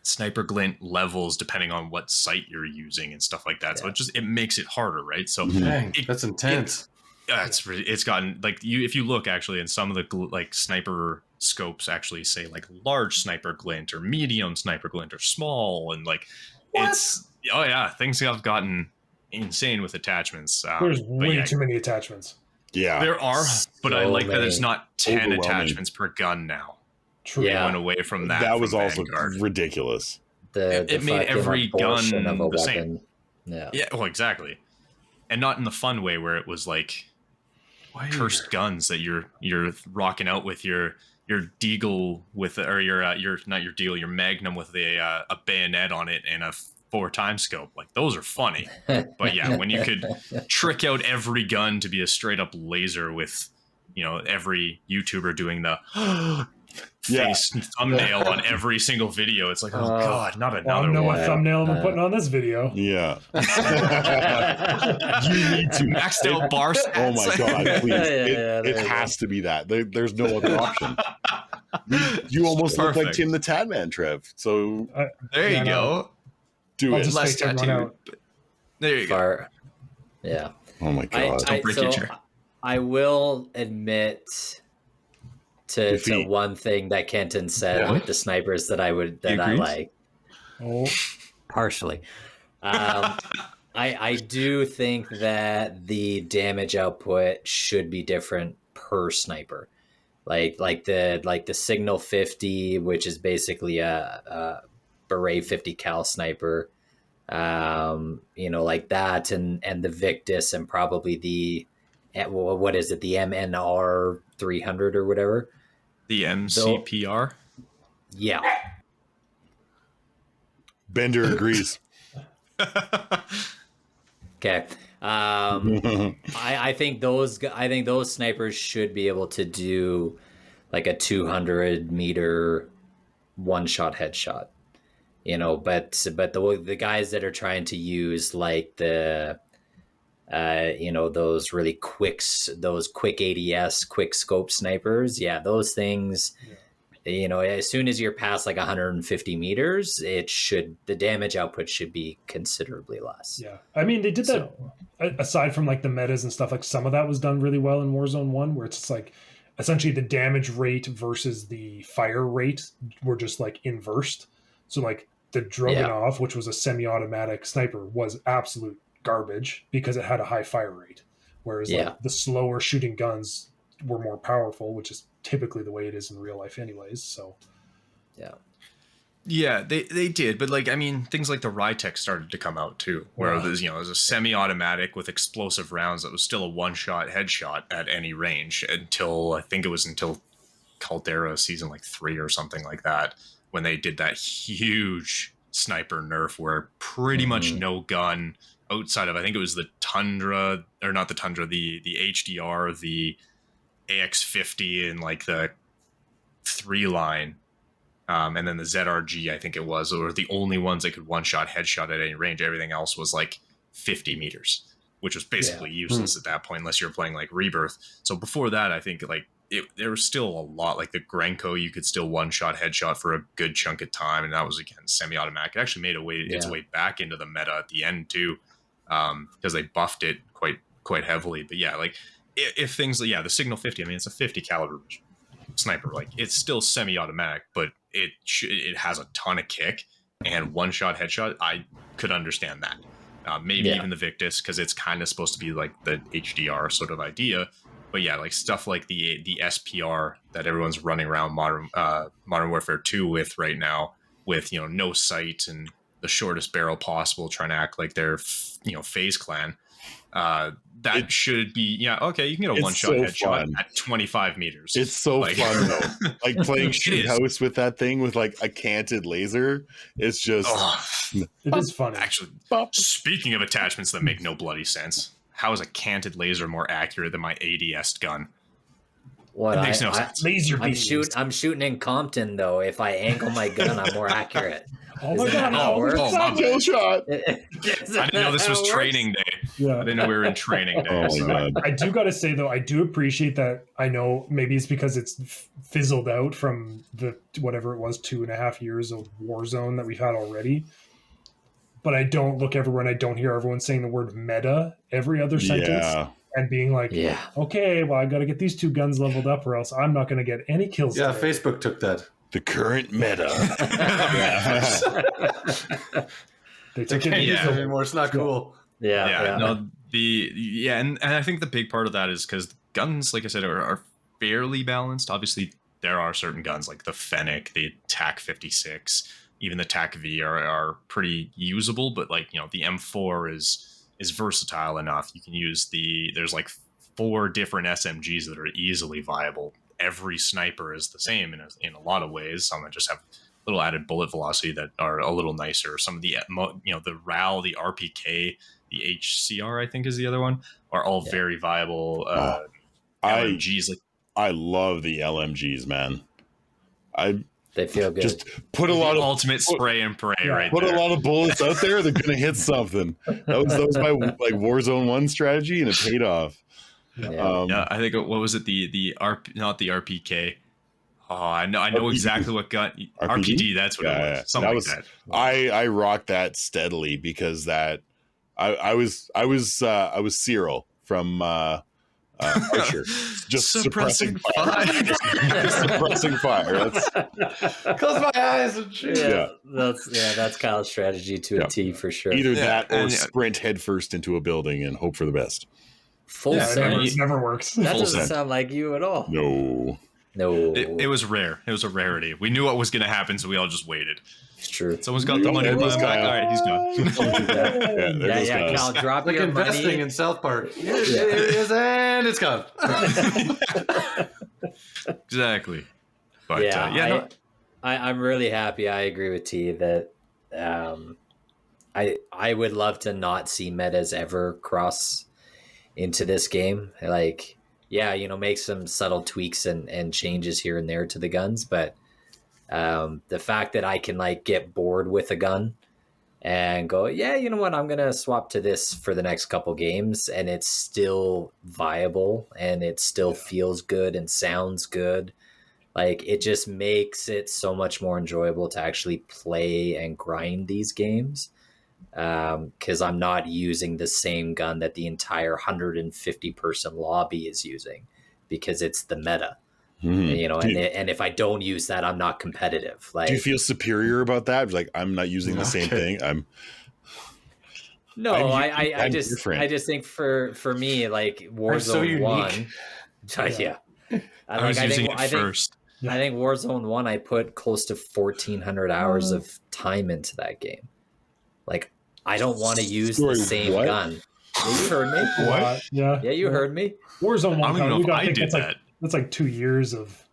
sniper glint levels depending on what sight you're using and stuff like that. So it makes it harder, right? So dang, that's intense. It's gotten like if you look actually in some of the like sniper scopes actually say like large sniper glint or medium sniper glint or small, and like things have gotten insane with attachments. There's way too many attachments. Yeah, there are, but I like that it's many. not 10 attachments per gun now. True. It went away from that. That was also Vanguard. ridiculous. It made every gun the same. Yeah. Well, exactly, and not in the fun way where it was like cursed guns that you're rocking out with your deagle with, or your not your deagle, your magnum with a bayonet on it and a 4x scope. Like those are funny, but yeah, when you could trick out every gun to be a straight up laser with, every YouTuber doing the face thumbnail on every single video, it's like, oh god, not another I know one. what thumbnail I'm putting on this video. Yeah. You need to maxed out bar stats. Oh my god, please. It has to be that. There's no other option. You almost look like Tim the Tatman, Trev. So there you go. Do I'll it. just Less fake everyone tattooed. out. There you go. Yeah. Oh my god. Don't break your chair. I will admit to Defeat. one thing that Kenton said with the snipers that I like. Oh, Partially. I do think that the damage output should be different per sniper. Like the Signal 50, which is basically a Beret 50 cal sniper, like that, and the Victus, and probably the what is it, the MNR 300 or whatever, The MCPR. Yeah. Bender agrees. Okay. I think those snipers should be able to do like a 200 meter one shot headshot, but the guys that are trying to use like the those really quick ADS quick scope snipers, those things, as soon as you're past like 150 meters, the damage output should be considerably less. Yeah. I mean, they did that aside from like the metas and stuff, like some of that was done really well in Warzone 1, where it's like essentially the damage rate versus the fire rate were just like inversed. So like the Drogonov, which was a semi-automatic sniper, was absolute garbage because it had a high fire rate. Whereas like the slower shooting guns were more powerful, which is typically the way it is in real life anyways. So yeah, they did, but like, I mean, things like the Rytech started to come out too, where there's a semi-automatic with explosive rounds that was still a one-shot headshot at any range until Caldera season like 3 or something like that, when they did that huge sniper nerf where pretty much no gun outside of, I think it was the Tundra, or not the Tundra, the HDR, the AX50, and like the 3 line, and then the ZRG, I think it was, were the only ones that could one-shot headshot at any range. Everything else was like 50 meters, which was basically useless at that point unless you're playing like Rebirth. So before that, I think like there was still a lot, like the Grenko, you could still one-shot headshot for a good chunk of time, and that was, again, semi-automatic. It actually made its way back into the meta at the end too, because they buffed it quite heavily. But yeah, like if things, the Signal 50, I mean, it's a 50 caliber sniper, like it's still semi-automatic, but it has a ton of kick and one-shot headshot. I could understand that. Maybe even the Victus, because it's kind of supposed to be like the HDR sort of idea. But yeah, like stuff like the SPR that everyone's running around Modern Warfare 2 with right now, with no sight and the shortest barrel possible, trying to act like they're FaZe Clan. That should be okay. You can get a one-shot headshot at 25 meters. It's so fun though. Like playing shoot house with that thing with like a canted laser. It's just it is funny. Actually, speaking of attachments that make no bloody sense, how is a canted laser more accurate than my ADS gun? What, it makes no sense. Laser I'm shooting in Compton though. If I angle my gun, I'm more accurate. Oh my god! Oh, kill shot. I didn't know this was training day. Yeah. I didn't know we were in training day. Oh my so. God. I do got to say though, I do appreciate that. I know maybe it's because it's fizzled out from the whatever it was 2.5 years of Warzone that we've had already. But I don't look everywhere and I don't hear everyone saying the word meta every other sentence and being like, okay, well I got to get these 2 guns leveled up or else I'm not going to get any kills. Yeah, today. Facebook took that. The current meta. They took Can't it use it easily. anymore. It's not cool. No, and I think the big part of that is because guns, like I said, are fairly balanced. Obviously, there are certain guns like the Fennec, the TAC 56, even the TAC V are pretty usable, but like, the M4 is versatile enough. You can use there's like 4 different SMGs that are easily viable. Every sniper is the same in a lot of ways. Some that just have little added bullet velocity that are a little nicer. Some of the the RAL, the RPK, the HCR, I think is the other one, are all very viable LMGs. I love the LMGs, man. They feel good. Just put a lot of ultimate spray and pray right put there. a lot of bullets out there. They're gonna hit something. That was my like Warzone 1 strategy, and it paid off. I think what was it? Not the RPK. Oh, I know RPG. exactly what gun. RPD. That's what it was. Something like that. I rocked that steadily because that I was Cyril from Archer, just suppressing fire. Suppressing fire. Close my eyes and shit. That's Kyle's strategy to a T for sure. Either that or sprint headfirst into a building and hope for the best. Full send. It never works. That doesn't sound like you at all. No. It was rare. It was a rarity. We knew what was going to happen, so we all just waited. It's true. Someone's got the money. Back. All right, he's gone. Cal, drop like your investing money. in South Park. Here it is, and it's gone. Exactly. But I'm really happy. I agree with T that I would love to not see metas ever cross into this game. Like, make some subtle tweaks and changes here and there to the guns, but the fact that I can like get bored with a gun and go, you know what, I'm gonna swap to this for the next couple games, and it's still viable and it still feels good and sounds good. Like, it just makes it so much more enjoyable to actually play and grind these games, because I'm not using the same gun that the entire 150 person lobby is using, because it's the meta. And if I don't use that, I'm not competitive. Like, do you feel superior about that? Like, I'm not using the same thing. I just think for me, like, Warzone 1. I was using it first. I think Warzone 1, I put close to 1,400 hours of time into that game. Like, I don't want to use the same gun. You heard me. What? Yeah, you heard me. Warzone 1. I don't even know if I did that. That's like 2 years of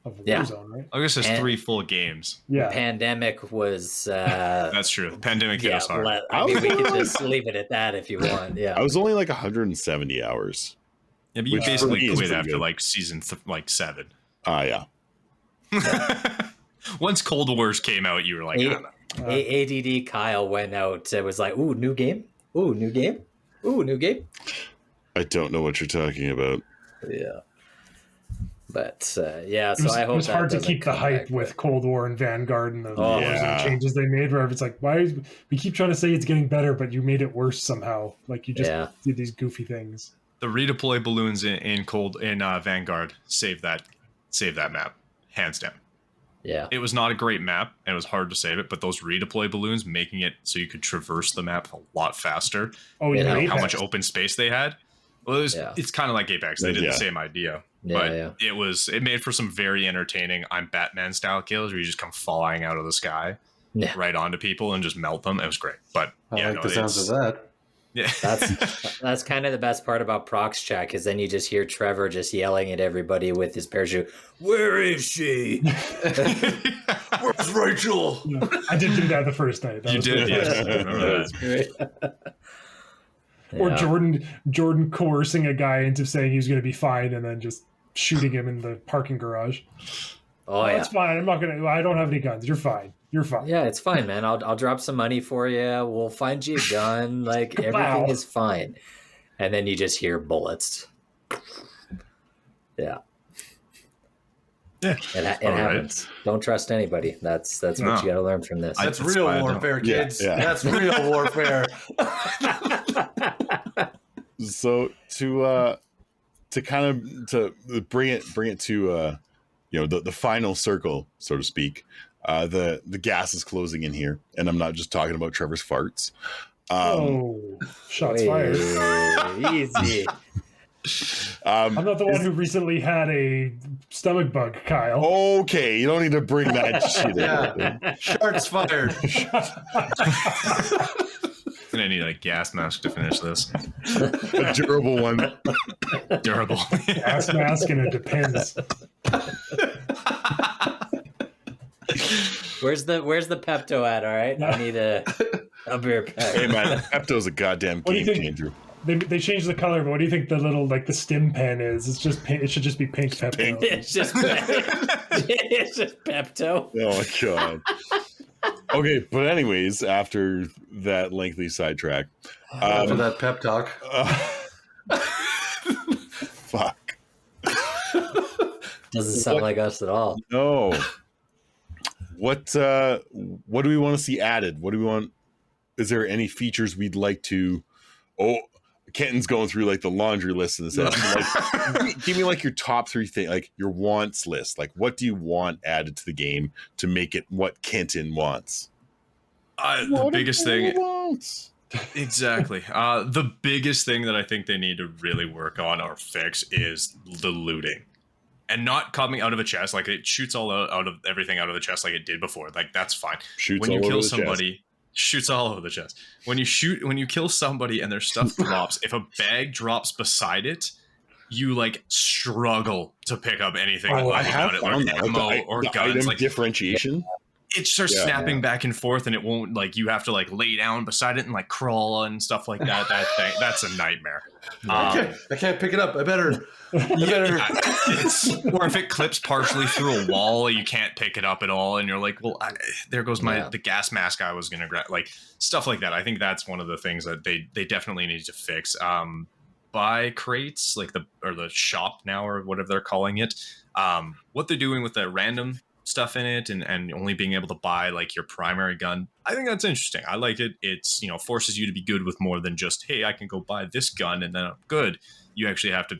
Warzone, right? I guess it's 3 full games. Yeah. Pandemic was. That's true. Pandemic hit us hard. We could just leave it at that if you want. Yeah. I was only like 170 hours. Yeah, but you basically quit after like season 7. Yeah. Once Cold Wars came out, you were like, ADD Kyle went out. It was like, ooh, new game. Ooh, new game. Ooh, new game. I don't know what you're talking about. Yeah. But so I hope it was hard to keep the hype with Cold War and Vanguard and the changes they made. Where it's like, we keep trying to say it's getting better, but you made it worse somehow. Like, you just did these goofy things. The redeploy balloons in Vanguard saved that map, hands down. Yeah, it was not a great map and it was hard to save it, but those redeploy balloons making it so you could traverse the map a lot faster. Oh, yeah, how much open space they had. Well, it's kind of like Apex. They did the same idea, but it made for some very entertaining I'm Batman style kills where you just come flying out of the sky right onto people and just melt them. It was great. But I like the sounds of that. Yeah, that's kind of the best part about Prox Chat, because then you just hear Trevor just yelling at everybody with his parachute. Where is she? Where's Rachel? Yeah, I did do that the first night. You did, yes. That's great. Or Jordan coercing a guy into saying he was going to be fine and then just shooting him in the parking garage. Oh, It's fine. I'm not going to. I don't have any guns. You're fine. You're fine. Yeah, it's fine, man. I'll drop some money for you. We'll find you a gun. Like everything is fine. And then you just hear bullets. Yeah. Yeah, it happens. Right. Don't trust anybody. That's what you got to learn from this. That's real warfare, kids. Yeah. That's real warfare. So to bring it to the final circle, so to speak. The gas is closing in here, and I'm not just talking about Trevor's farts. Shots fired. Easy. I'm not the one who recently had a stomach bug, Kyle. Okay, you don't need to bring that shit in. Shots fired. I'm gonna need a gas mask to finish this. A durable one. Durable. Gas mask, and it depends. Where's the Pepto at? All right, I need a beer pack. Hey man, Pepto's a goddamn game changer. They changed the color, but what do you think the little the stim pen is? It's just it should just be pink Pepto. Pink. It's just Pepto. Oh my god. Okay, but anyways, after that lengthy sidetrack, after that pep talk, fuck, doesn't sound like us at all. No. What do we want to see added? What do we want? Is there any features we'd like to? Oh, Kenton's going through the laundry list and stuff. Give me your top 3 things, your wants list. What do you want added to the game to make it what Kenton wants? The biggest thing. Exactly. The biggest thing that I think they need to really work on or fix is the looting. And not coming out of a chest, it shoots all out of everything out of the chest like it did before. That's fine. Shoots when you all kill over the somebody, chest. Shoots all over the chest. When you kill somebody and their stuff drops, if a bag drops beside it, you struggle to pick up anything. I have found that. Ammo or guns. Item differentiation. It starts snapping back and forth, and it won't you have to lay down beside it and crawl and stuff like that. That thing, that's a nightmare. I can't pick it up. I better. Or if it clips partially through a wall, you can't pick it up at all, and you're there goes the gas mask I was gonna grab. Stuff like that. I think that's one of the things that they definitely need to fix. Buy crates, the shop now, or whatever they're calling it. What they're doing with the random stuff in it and only being able to buy your primary gun, I think that's interesting. I like it. It's forces you to be good with more than just, hey, I can go buy this gun and then I'm good. You actually have to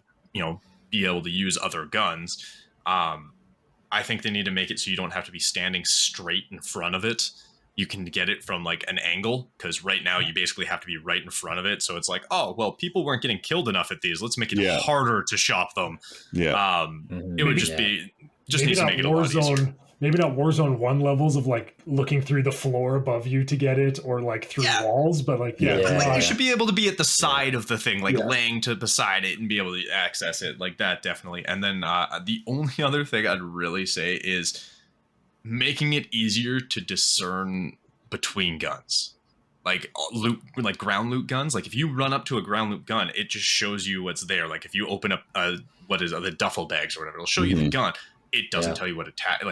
be able to use other guns. I think they need to make it so you don't have to be standing straight in front of it. You can get it from an angle, because right now you basically have to be right in front of it. So it's oh well, people weren't getting killed enough at these, let's make it harder to shop them. It would just be needs to make it a lot easier. Maybe not Warzone 1 levels of looking through the floor above you to get it, or through walls, but you should be able to be at the side of the thing, laying to beside it and be able to access it that, definitely. And then the only other thing I'd really say is making it easier to discern between guns. Loot, ground loot guns. If you run up to a ground loot gun, it just shows you what's there. If you open up the duffel bags or whatever, it'll show you the gun. It doesn't tell you what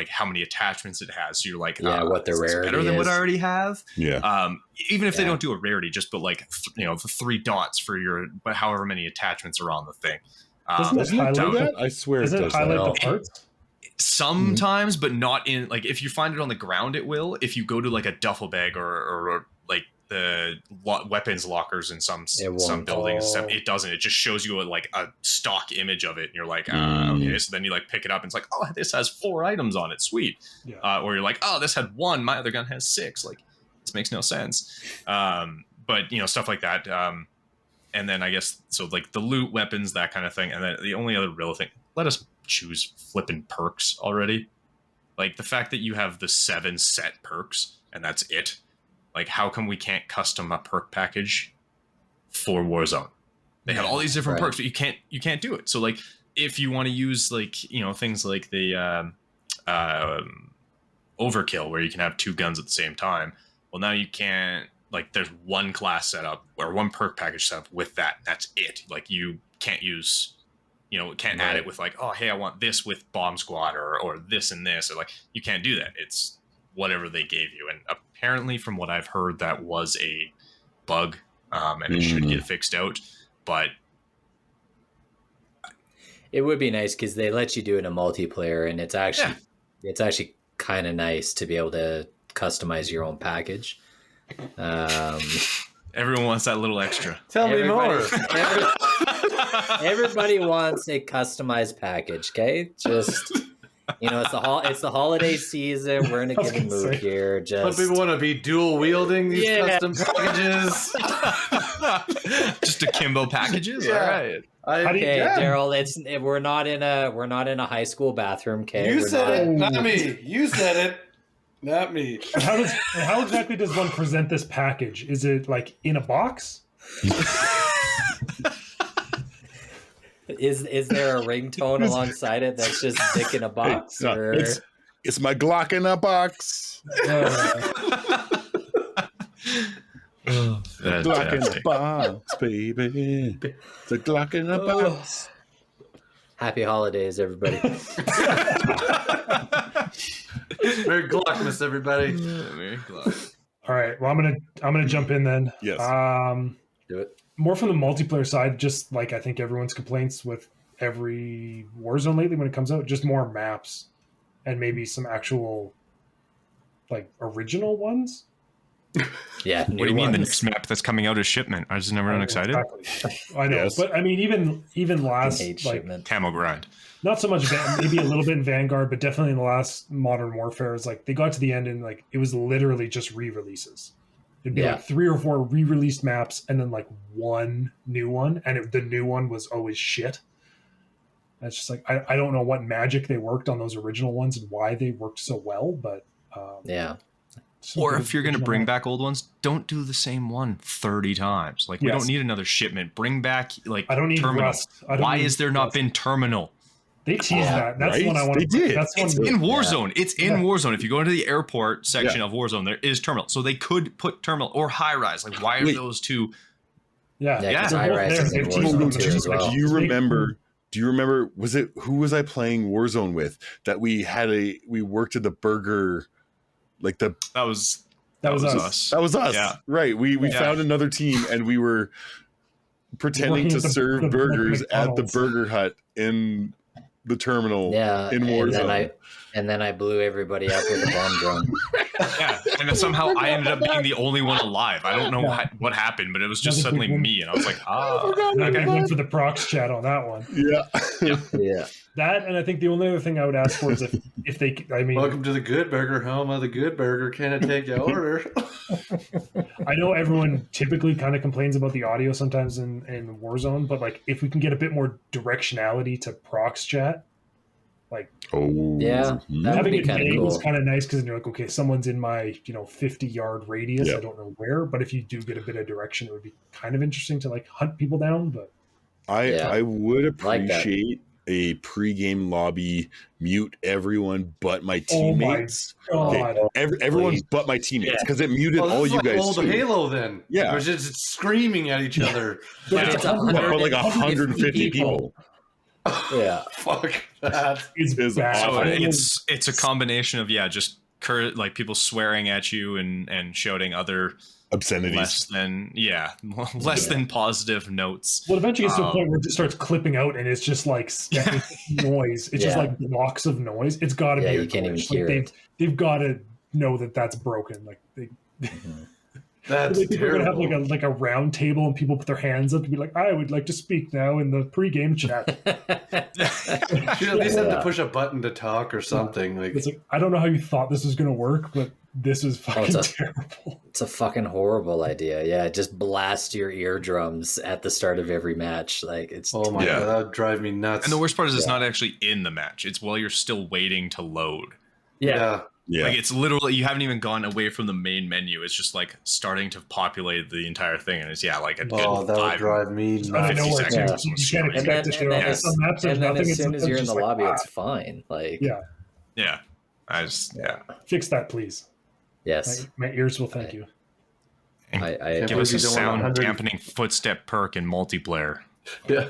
how many attachments it has. So you're what the rarity better than what I already have. Yeah. Even if they don't do a rarity, just put the 3 dots for your however many attachments are on the thing. Doesn't it highlight that? I swear does it highlight the parts? Sometimes, but not in if you find it on the ground, it will. If you go to a duffel bag or the weapons lockers in some buildings, it doesn't. It just shows you a stock image of it, and you're okay. So then you pick it up, and it's oh, this has 4 items on it, sweet. Or you're oh, this had 1, my other gun has 6. This makes no sense. But stuff like that. And then I guess so the loot, weapons, that kind of thing. And then the only other real thing, let us choose flipping perks already. The fact that you have the 7 set perks and that's it. How come we can't custom a perk package for Warzone? They have all these different perks, but you can't do it. So if you want to use things like the overkill, where you can have 2 guns at the same time, well, now you can't. There's 1 class setup or 1 perk package setup with that. That's it. You can't use. Can't add it with oh, hey, I want this with bomb squad or this and this, or you can't do that. It's whatever they gave you. And apparently, from what I've heard, that was a bug, and it should get fixed out. But it would be nice because they let you do it in a multiplayer, and it's actually kind of nice to be able to customize your own package. Everyone wants that little extra. Tell me more. Everybody wants a customized package. Okay, just it's the holiday season. We're in a giving mood here. Some people want to be dual wielding these custom packages. Just akimbo packages. Yeah. All right. Okay, Daryl. We're not in a high school bathroom. Okay, You said it, not me. You said it, not me. How exactly does one present this package? Is it like in a box? Is there a ringtone alongside it that's just dick in a box? No, or... it's my Glock in a box. Glock in a box, baby. It's a Glock in a box. Happy holidays, everybody. Merry Glockmas, everybody. Merry Glock. All right. Well, I'm gonna jump in then. Yes. Do it. More from the multiplayer side, just like I think everyone's complaints with every Warzone lately when it comes out, just more maps and maybe some actual like original ones. Yeah. What do you mean the next map that's coming out is Shipment? Isn't everyone excited? Exactly. I know, Yes. but I mean, even last hate like shipment. Camo grind. not so much maybe a little bit in Vanguard, but definitely in the last Modern Warfare, is like they got to the end and like it was literally just re-releases. It'd be like 3 or 4 re-released maps and then like one new one, and the new one was always shit. That's just like I don't know what magic they worked on those original ones and why they worked so well, but Yeah. Or if you're going to bring back old ones, don't do the same one 30 times. Like, we don't need another Shipment. Bring back, like, I don't need Terminal. Rust. Why is there not been Terminal? They teased that. That's right? one I want They to. did. That's It's one in Warzone. It's in Warzone. If you go into the airport section Yeah. of Warzone, there is Terminal. So they could put Terminal or High Rise. Like, why are Wait. those two? Yeah, because They're High both Rise there. is in They're teasing Warzone them too too. as well. Do you remember, who was I playing Warzone with that we worked at the burger, like That was us. that was us. Yeah. Right. We found another team and we were pretending to serve burgers at the McDonald's. Burger Hut in the terminal in Warzone. And then I blew everybody up with a bomb drone. Yeah, and then somehow I ended up being the only one alive. I don't know what happened, but it was just Another suddenly big one. me, and I was like, I went for the procs chat on that one. Yeah. Yeah. That, and I think the only other thing I would ask for is if they, I mean, Welcome to the Good Burger, home of the Good Burger. Can I take your order? I know everyone typically kind of complains about the audio sometimes in Warzone, but like if we can get a bit more directionality to procs chat, like Yeah, that would having be it kind of vague cool. is kind of nice because you're like, okay, someone's in my 50-yard radius. Yeah. I don't know where, but if you do get a bit of direction, it would be kind of interesting to like hunt people down. But I would Like that. appreciate a pregame lobby, mute everyone but my oh my teammates. god, Everyone Please. but my teammates, because it muted Well, this all is you like guys. old too. Halo then. Yeah. We're just screaming at each other. It's But like 150 people. Yeah. Fuck that. it's bad. So I don't know. it's a combination of just like people swearing at you and shouting other Obscenities. less than positive notes. Well, eventually gets to a point where it just starts clipping out, and it's just like noise. It's just Yeah. like blocks of noise. It's got to be. Yeah, a you can't even glitch. Like, hear it. They've got to know that that's broken. Like That's people are gonna have terrible. like a round table, and people put their hands up to be like, "I would like to speak now in the pregame chat." You at least have Yeah. to push a button to talk or something. Like, It's like I don't know how you thought this was gonna work, but this is fucking it's a- terrible. It's a fucking horrible idea. Yeah, just blast your eardrums at the start of every match. Like it's oh my Yeah. god, that would drive me nuts. And the worst part is it's not actually in the match. It's while you're still waiting to load. yeah. Yeah. Like it's literally you haven't even gone away from the main menu. It's just like starting to populate the entire thing, and it's like a good Oh, that would 5 drive me Out of nuts. 50 nowhere, seconds. too. of You someone can't screaming. expect this shit. and Some maps, there's then nothing. as It's soon as you're in just the like, lobby, it's fine. Like yeah. Yeah, I just Fix that, please. yes, My ears will thank you. I Can't give us a believe you don't want sound 100 dampening footstep perk in multiplayer. Yeah.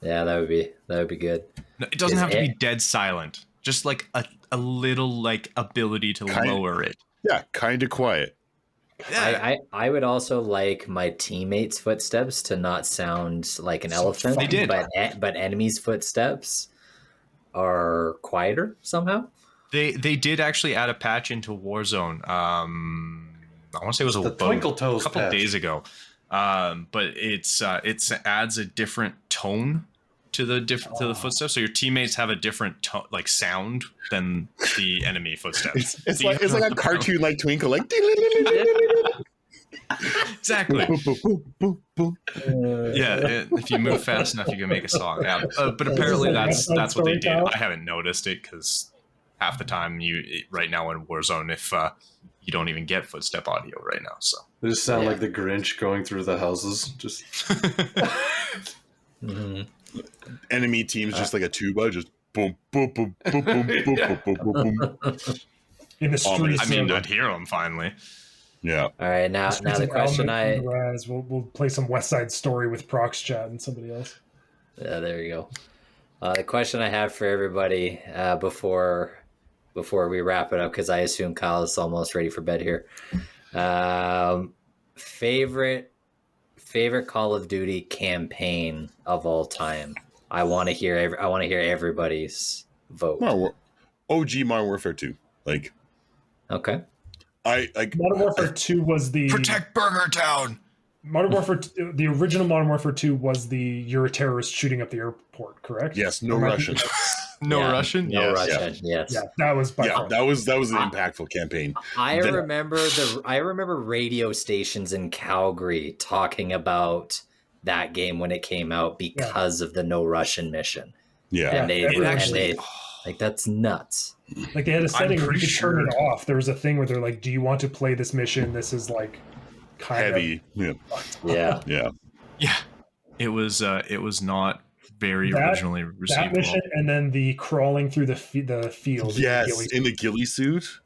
yeah, that would be good. No, it doesn't Is have to be it- dead silent. just like a little like ability to lower it. Yeah, kind of quiet. Yeah. I would also like my teammates' footsteps to not sound like an elephant. They did, but enemies' footsteps are quieter somehow. They did actually add a patch into Warzone. I want to say it was the Twinkle Toes a couple patch. days ago. But it adds a different tone to the footsteps, so your teammates have a different like sound than the enemy footsteps. It's like a cartoon like twinkle, like exactly. Yeah, if you move fast enough, you can make a song. Yeah, but apparently that's what they did. I haven't noticed it because half the time right now in Warzone, if you don't even get footstep audio right now, so they just sound like the Grinch going through the houses. Just enemy teams, just like a tuba, just boom, boom, boom, boom, boom, boom, boom, boom, boom, boom. In the streets. I mean, I'd hear them finally. Yeah. All right, now the question we'll play some West Side Story with Prox Chat and somebody else. Yeah, there you go. The question I have for everybody before we wrap it up, because I assume Kyle is almost ready for bed here. Favorite Call of Duty campaign of all time. I want to hear everybody's vote. OG Modern Warfare 2. Like, okay. Modern Warfare 2 was the Protect Burger Town. Modern Warfare. The original Modern Warfare 2 was the you're a terrorist shooting up the airport. Correct? Yes. No Russian. Russian. No Yes. Russian. Yes. Yeah, that was by far. That was an impactful campaign. I remember radio stations in Calgary talking about that game when it came out because of the no Russian mission. Yeah. And they like, that's nuts. Like, they had a setting where you could turn it sure. off. There was a thing where they're like, do you want to play this mission? This is like kind heavy. of Yeah. Yeah. It was not very originally received. That mission, and then the crawling through the field. Yes, in the ghillie suit.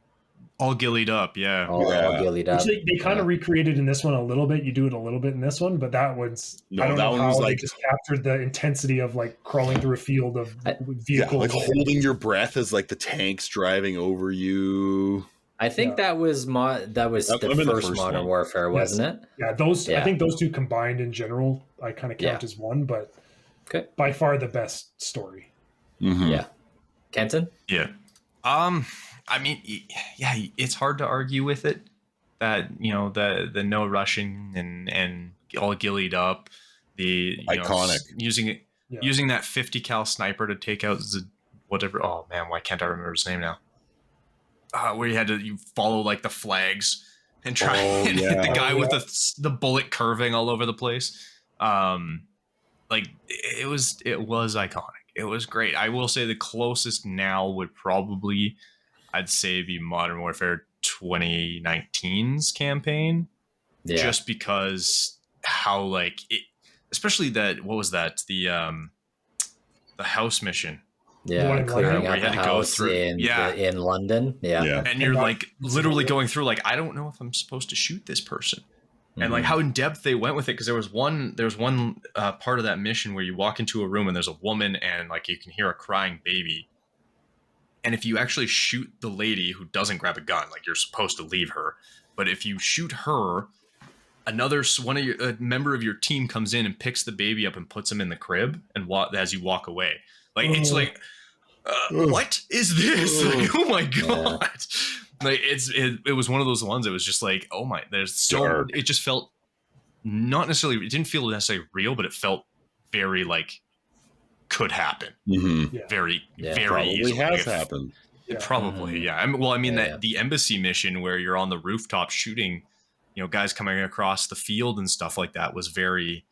All gillied up, yeah. All gillied up. Which they kind of recreated in this one a little bit. You do it a little bit in this one, but that one's I don't know how they just captured the intensity of like crawling through a field of vehicles. Yeah, like holding your breath as like the tanks driving over you. I think that was the first Modern Warfare, wasn't it? Yeah, those. I think those two combined in general, I kind of count as one, but by far the best story. Mm-hmm. Yeah, Kenton. Yeah. I mean, yeah, it's hard to argue with it. That the no Russian and all gillied up, the iconic using that 50 cal sniper to take out whatever. Oh man, why can't I remember his name now? Where you follow like the flags and try and hit the guy with the bullet curving all over the place. Like it was iconic. It was great. I will say the closest now would probably, I'd say, be Modern Warfare 2019's campaign. Yeah. Just because how like it, especially that, what was that? The house mission. Yeah, clearing out the house in London. Yeah. And you're like literally going through like, I don't know if I'm supposed to shoot this person. And like how in depth they went with it, because there was one part of that mission where you walk into a room and there's a woman and like you can hear a crying baby. And if you actually shoot the lady who doesn't grab a gun, like you're supposed to leave her, but if you shoot her, a member of your team comes in and picks the baby up and puts him in the crib and as you walk away. Like it's like, what is this? Like, oh my god! Yeah. Like it was one of those ones that was just like, oh my, there's so dark. It just felt not necessarily. It didn't feel necessarily real, but it felt very like could happen. Mm-hmm. Yeah. Very probably easily. Has happened. Probably, yeah. I mean, that the embassy mission where you're on the rooftop shooting, guys coming across the field and stuff like that was very.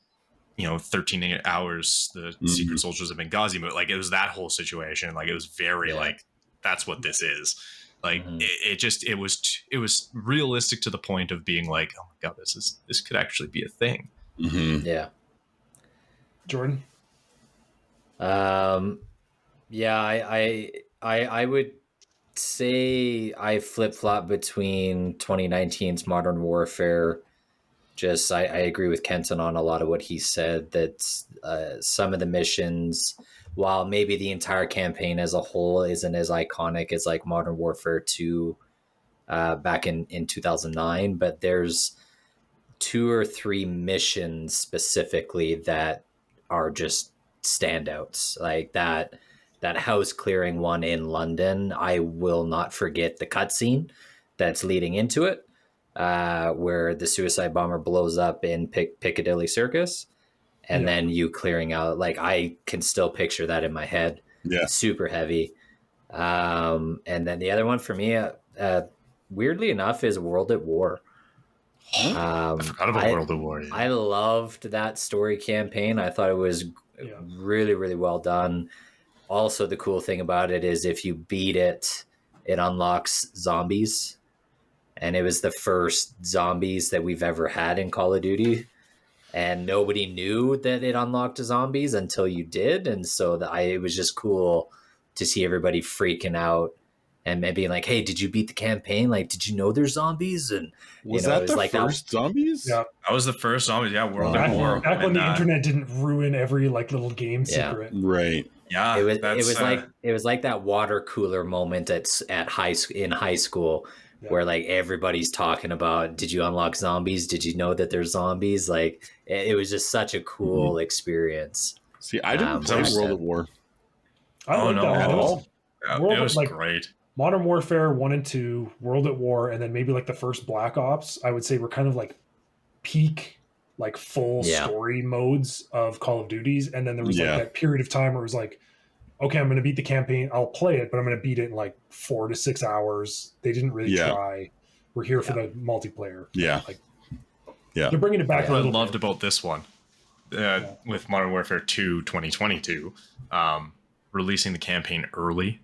13 hours the secret soldiers of Benghazi, but like it was that whole situation. Like it was very like that's what this is. Like it was realistic to the point of being like, oh my god, this could actually be a thing. Mm-hmm. Yeah. Jordan. I would say I flip-flop between 2019's Modern Warfare. I agree with Kenton on a lot of what he said, that some of the missions while maybe the entire campaign as a whole isn't as iconic as like Modern Warfare 2 back in 2009, but there's 2 or 3 missions specifically that are just standouts. Like that house clearing one in London, I will not forget the cutscene that's leading into it, where the suicide bomber blows up in Piccadilly Circus, and then you clearing out. Like I can still picture that in my head. Yeah, super heavy. And then the other one for me, weirdly enough, is World at War. I forgot about World at War. I loved that story campaign. I thought it was really, really well done. Also, the cool thing about it is if you beat it, it unlocks zombies. And it was the first zombies that we've ever had in Call of Duty. And nobody knew that it unlocked zombies until you did. And so it was just cool to see everybody freaking out and being like, hey, did you beat the campaign? Like, did you know there's zombies? And was that the first zombies? Yeah. That was the first zombies. Yeah, World at War. Back when the internet didn't ruin every like little game secret. Right. Yeah. It was like that water cooler moment in high school where like everybody's talking about, did you unlock zombies? Did you know that there's zombies? Like it was just such a cool experience. See, I didn't play World at War. I like that at one. all. It was like, great. Modern Warfare 1 and 2, World at War, and then maybe like the first Black Ops, I would say were kind of like peak, like full story modes of Call of Duties. And then there was like that period of time where it was like, okay, I'm going to beat the campaign. I'll play it, but I'm going to beat it in like 4 to 6 hours. They didn't really try. We're here for the multiplayer. Yeah. Like, they're bringing it back a What I little loved bit. about this one with Modern Warfare 2 2022, releasing the campaign early.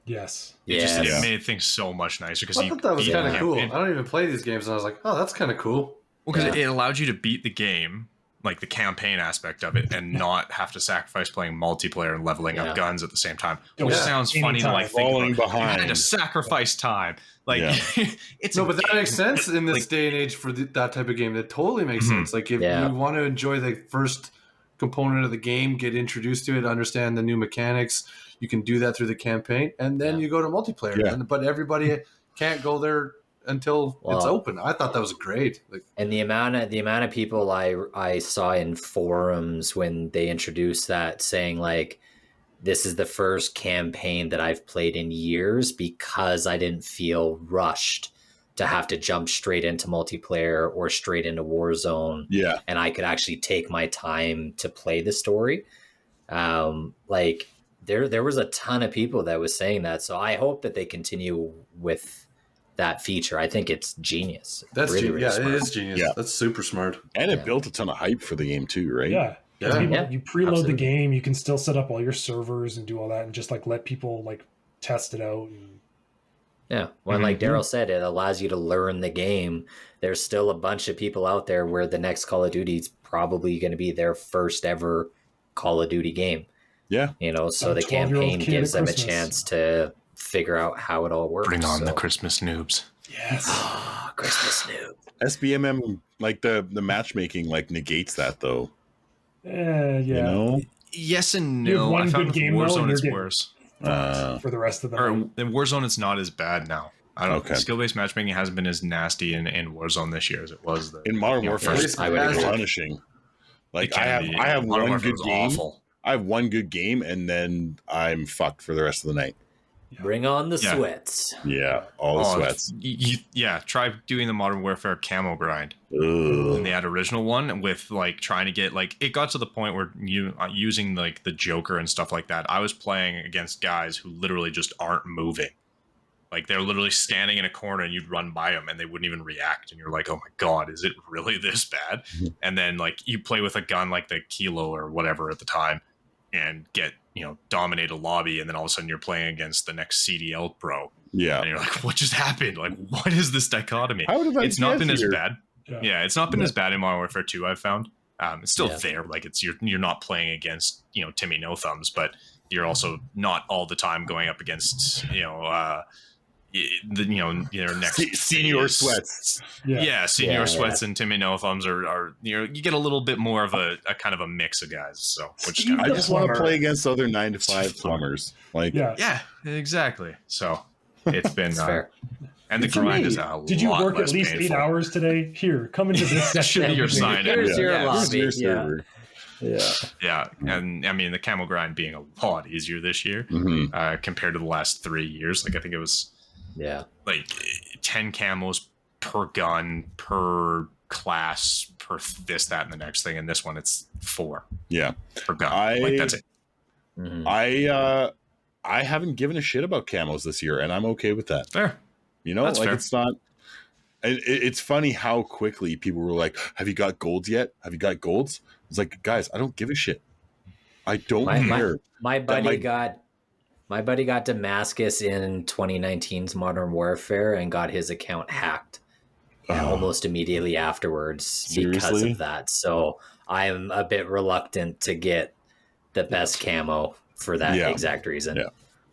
Yes. It made things so much nicer because I thought that was kind of cool. I don't even play these games, and I was like, oh, that's kind of cool. Well, because it allowed you to beat the game, like the campaign aspect of it, and not have to sacrifice playing multiplayer and leveling up guns at the same time. Which sounds funny to like falling think about. behind. You had to sacrifice time. Like it's but that makes sense in this day and age for that type of game. That totally makes sense. Like if you want to enjoy the first component of the game, get introduced to it, understand the new mechanics, you can do that through the campaign, and then you go to multiplayer. But everybody can't go there until it's open. I thought that was great. And the amount of people I saw in forums when they introduced that, saying like, this is the first campaign that I've played in years because I didn't feel rushed to have to jump straight into multiplayer or straight into Warzone. Yeah. And I could actually take my time to play the story. Like there was a ton of people that was saying that. So I hope that they continue with that feature. I think it's genius. That's really, genius. really It is genius. Yeah. That's super smart. And it built a ton of hype for the game too, right? Yeah. Yeah. You preload the game, you can still set up all your servers and do all that and just like let people like test it out. And... like Daryl said, it allows you to learn the game. There's still a bunch of people out there where the next Call of Duty is probably going to be their first ever Call of Duty game. Yeah. So the campaign gives them a chance to figure out how it all works. Bring on the Christmas noobs. Yes. Christmas noob. SBMM, like the matchmaking, like negates that though. Yeah. You know? Yes and You have no. one I found good with game, though, Warzone and it's you're worse. For the rest of the Or night. in Warzone it's not as bad now. I don't know. Okay. Skill-based matchmaking hasn't been as nasty in Warzone this year as it was. In Modern Warfare, it's I would agree. punishing. Like I have Modern one Warfare good was game. awful. I have one good game, and then I'm fucked for the rest of the night. Bring on the sweats. Yeah, all the sweats. Try doing the Modern Warfare camo grind. Ugh. In that original one with like trying to get like it got to the point where you using like the Joker and stuff like that. I was playing against guys who literally just aren't moving. Like they're literally standing in a corner and you'd run by them and they wouldn't even react. And you're like, oh my God, is it really this bad? Mm-hmm. And then like you play with a gun like the Kilo or whatever at the time and get, dominate a lobby. And then all of a sudden you're playing against the next CDL pro. Yeah. And you're like, what just happened? Like, what is this dichotomy? How did I It's not been as here? bad. Yeah, it's not been as bad in Modern Warfare 2, I've found. It's still there. Like you're not playing against, Timmy No Thumbs, but you're also not all the time going up against, Your next senior sweats. Senior sweats and Timmy No Thumbs are you get a little bit more of a kind of a mix of guys. So which I just want to play against other 9-to-5 plumbers. Yeah, exactly. So it's been fair. And the grind is a Did you lot work less at least painful. 8 hours today? Here, come into this section. Your sign. Here's your lobby. Your server. Yeah, and I mean the camo grind being a lot easier this year compared to the last 3 years. Like I think it was 10 camos per gun per class per this, that, and the next thing, and this one it's 4 per gun. That's it. I haven't given a shit about camos this year, and I'm okay with that. Fair. That's fair. It's not. It's funny how quickly people were like, "Have you got golds yet? Have you got golds?" It's like, guys, I don't give a shit. I don't care. My buddy got Damascus in 2019's Modern Warfare and got his account hacked almost immediately afterwards because of that. So I'm a bit reluctant to get the best camo for that exact reason. Yeah.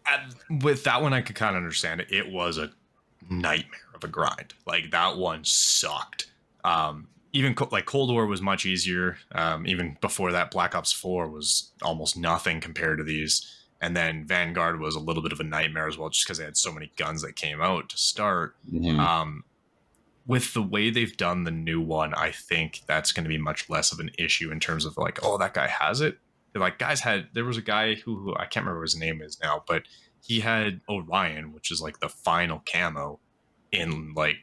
And with that one, I could kind of understand it. It was a nightmare of a grind. Like that one sucked. Even like Cold War was much easier. Even before that, Black Ops 4 was almost nothing compared to these. And then Vanguard was a little bit of a nightmare as well, just because they had so many guns that came out to start. With the way they've done the new one, I think that's going to be much less of an issue in terms of like, oh, that guy has it. Like there was a guy who I can't remember what his name is now, but he had Orion, which is like the final camo in like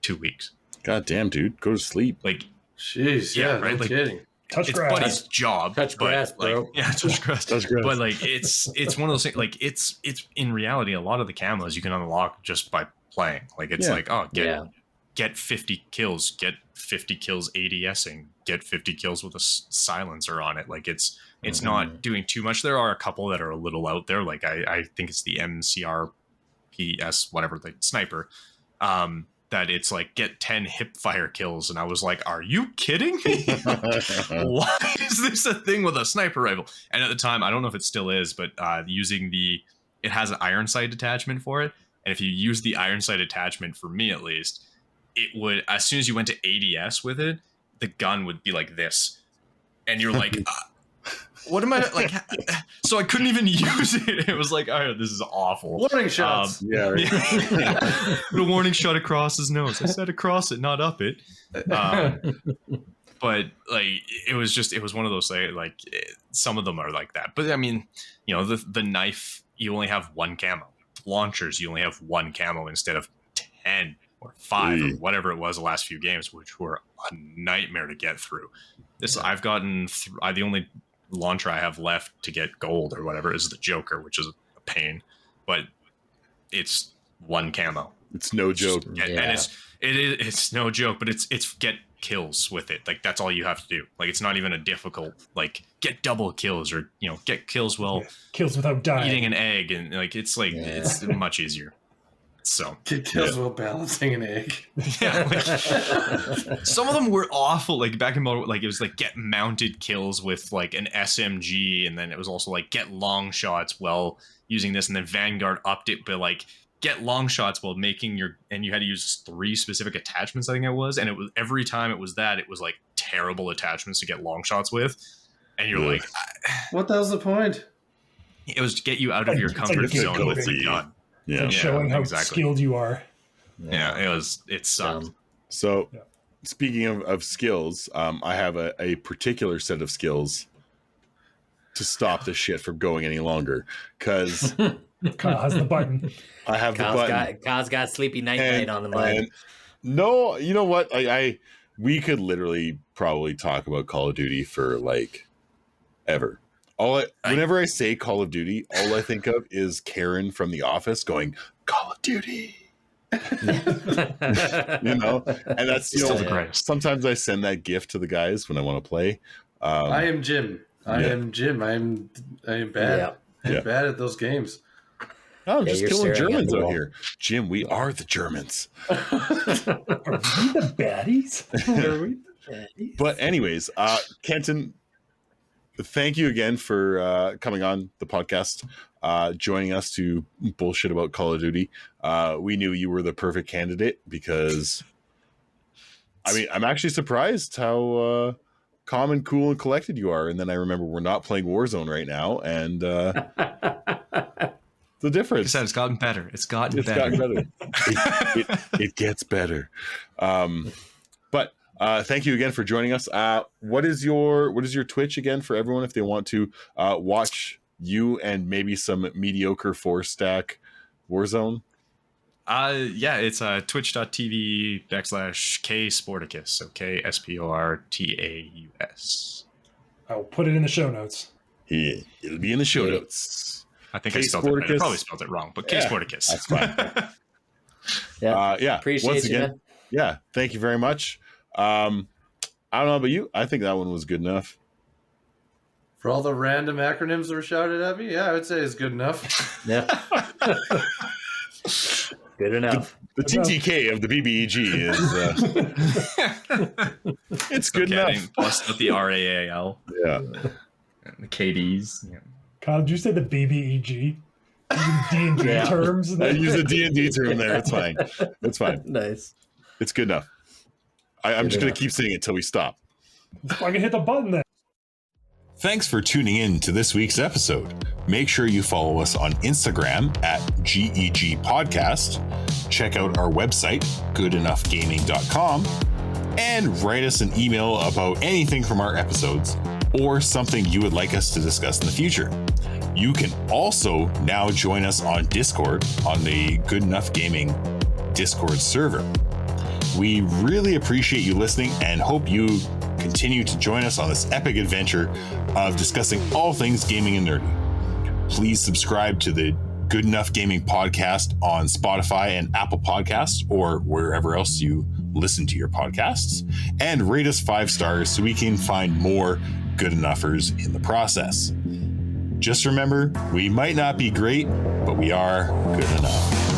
2 weeks. God damn, dude, go to sleep. Like, jeez, right? No kidding. Touch grass. Buddy's job. Touch grass, bro. Touch grass. But like, it's one of those things. Like, it's in reality, a lot of the camos you can unlock just by playing. Like, it's get 50 kills, get 50 kills ADSing, get 50 kills with a silencer on it. Like, it's not doing too much. There are a couple that are a little out there. Like, I think it's the MCRPS, whatever, the sniper. That it's like get 10 hip fire kills, and I was like, are you kidding me? Why is this a thing with a sniper rifle? And at the time, I don't know if it still is, but it has an iron sight attachment for it, and if you use the iron sight attachment, for me at least, it would, as soon as you went to ADS with it, the gun would be like this, and you're like, what am I like? So I couldn't even use it. It was like, oh, this is awful. Warning shots. The warning shot across his nose. I said across it, not up it. But like, it was one of those like some of them are like that. But I mean, the knife, you only have one camo. Launchers, you only have one camo instead of 10 or 5 or whatever it was the last few games, which were a nightmare to get through. I've gotten the only launcher I have left to get gold or whatever is the Joker, which is a pain, but it's one camo. It's no joke. And it's no joke, but it's get kills with it. Like, that's all you have to do. Like, it's not even a difficult, like, get double kills or get kills kills without dying, eating an egg, and like it's much easier. So get kills while balancing an egg. Some of them were awful. Like back in like it was like get mounted kills with like an SMG, and then it was also like get long shots while using this, and then Vanguard upped it, but like get long shots while making and you had to use 3 specific attachments, I think it was, and it was every time it was like terrible attachments to get long shots with, and you're like, what the hell's the point? It was to get you out of your comfort zone with the gun. Showing how skilled you are. It sucked. So speaking of skills, I have a particular set of skills to stop this shit from going any longer, because Kyle has the button. I have the button. Kyle's got sleepy night on the mind. No, you know what? We could literally probably talk about Call of Duty for like ever. Whenever I say Call of Duty, all I think of is Karen from The Office going, Call of Duty. And that's sometimes I send that gift to the guys when I want to play. I am Jim. I am bad. I'm bad at those games. I'm just killing Germans out here. Jim, we are the Germans. Are we the baddies? But anyways, Kenton, thank you again for coming on the podcast. joining us to bullshit about Call of Duty. We knew you were the perfect candidate because, I mean, I'm actually surprised how calm and cool and collected you are. And then I remember we're not playing Warzone right now, and the difference. Like I said, it's gotten better. It's gotten better. It gets better. But thank you again for joining us. What is your Twitch again for everyone if they want to watch you and maybe some mediocre 4-stack Warzone? Yeah, it's twitch.tv/KSporticus. So KSportaus. I'll put it in the show notes. Yeah, it'll be in the show notes. I think I spelled it right. I probably spelled it wrong, but KSporticus. That's fine. Yeah. Appreciate once again, man. Yeah, thank you very much. I don't know about you. I think that one was good enough. For all the random acronyms that were shouted at me, yeah, I would say it's good enough. Yeah. Good enough. The TTK of the BBEG is it's good enough. Plus the RAAL. Yeah. And the KDs. Yeah. Kyle, did you say the BBEG? Using D&D terms? I use the D&D term there. It's fine. It's fine. Nice. It's good enough. I'm just going to keep saying it until we stop. I can hit the button then. Thanks for tuning in to this week's episode. Make sure you follow us on Instagram at GEG Podcast. Check out our website, goodenoughgaming.com, and write us an email about anything from our episodes or something you would like us to discuss in the future. You can also now join us on Discord on the Good Enough Gaming Discord server. We really appreciate you listening and hope you continue to join us on this epic adventure of discussing all things gaming and nerdy. Please subscribe to the Good Enough Gaming Podcast on Spotify and Apple Podcasts or wherever else you listen to your podcasts, and rate us 5 stars so we can find more good enoughers in the process. Just remember, we might not be great, but we are good enough.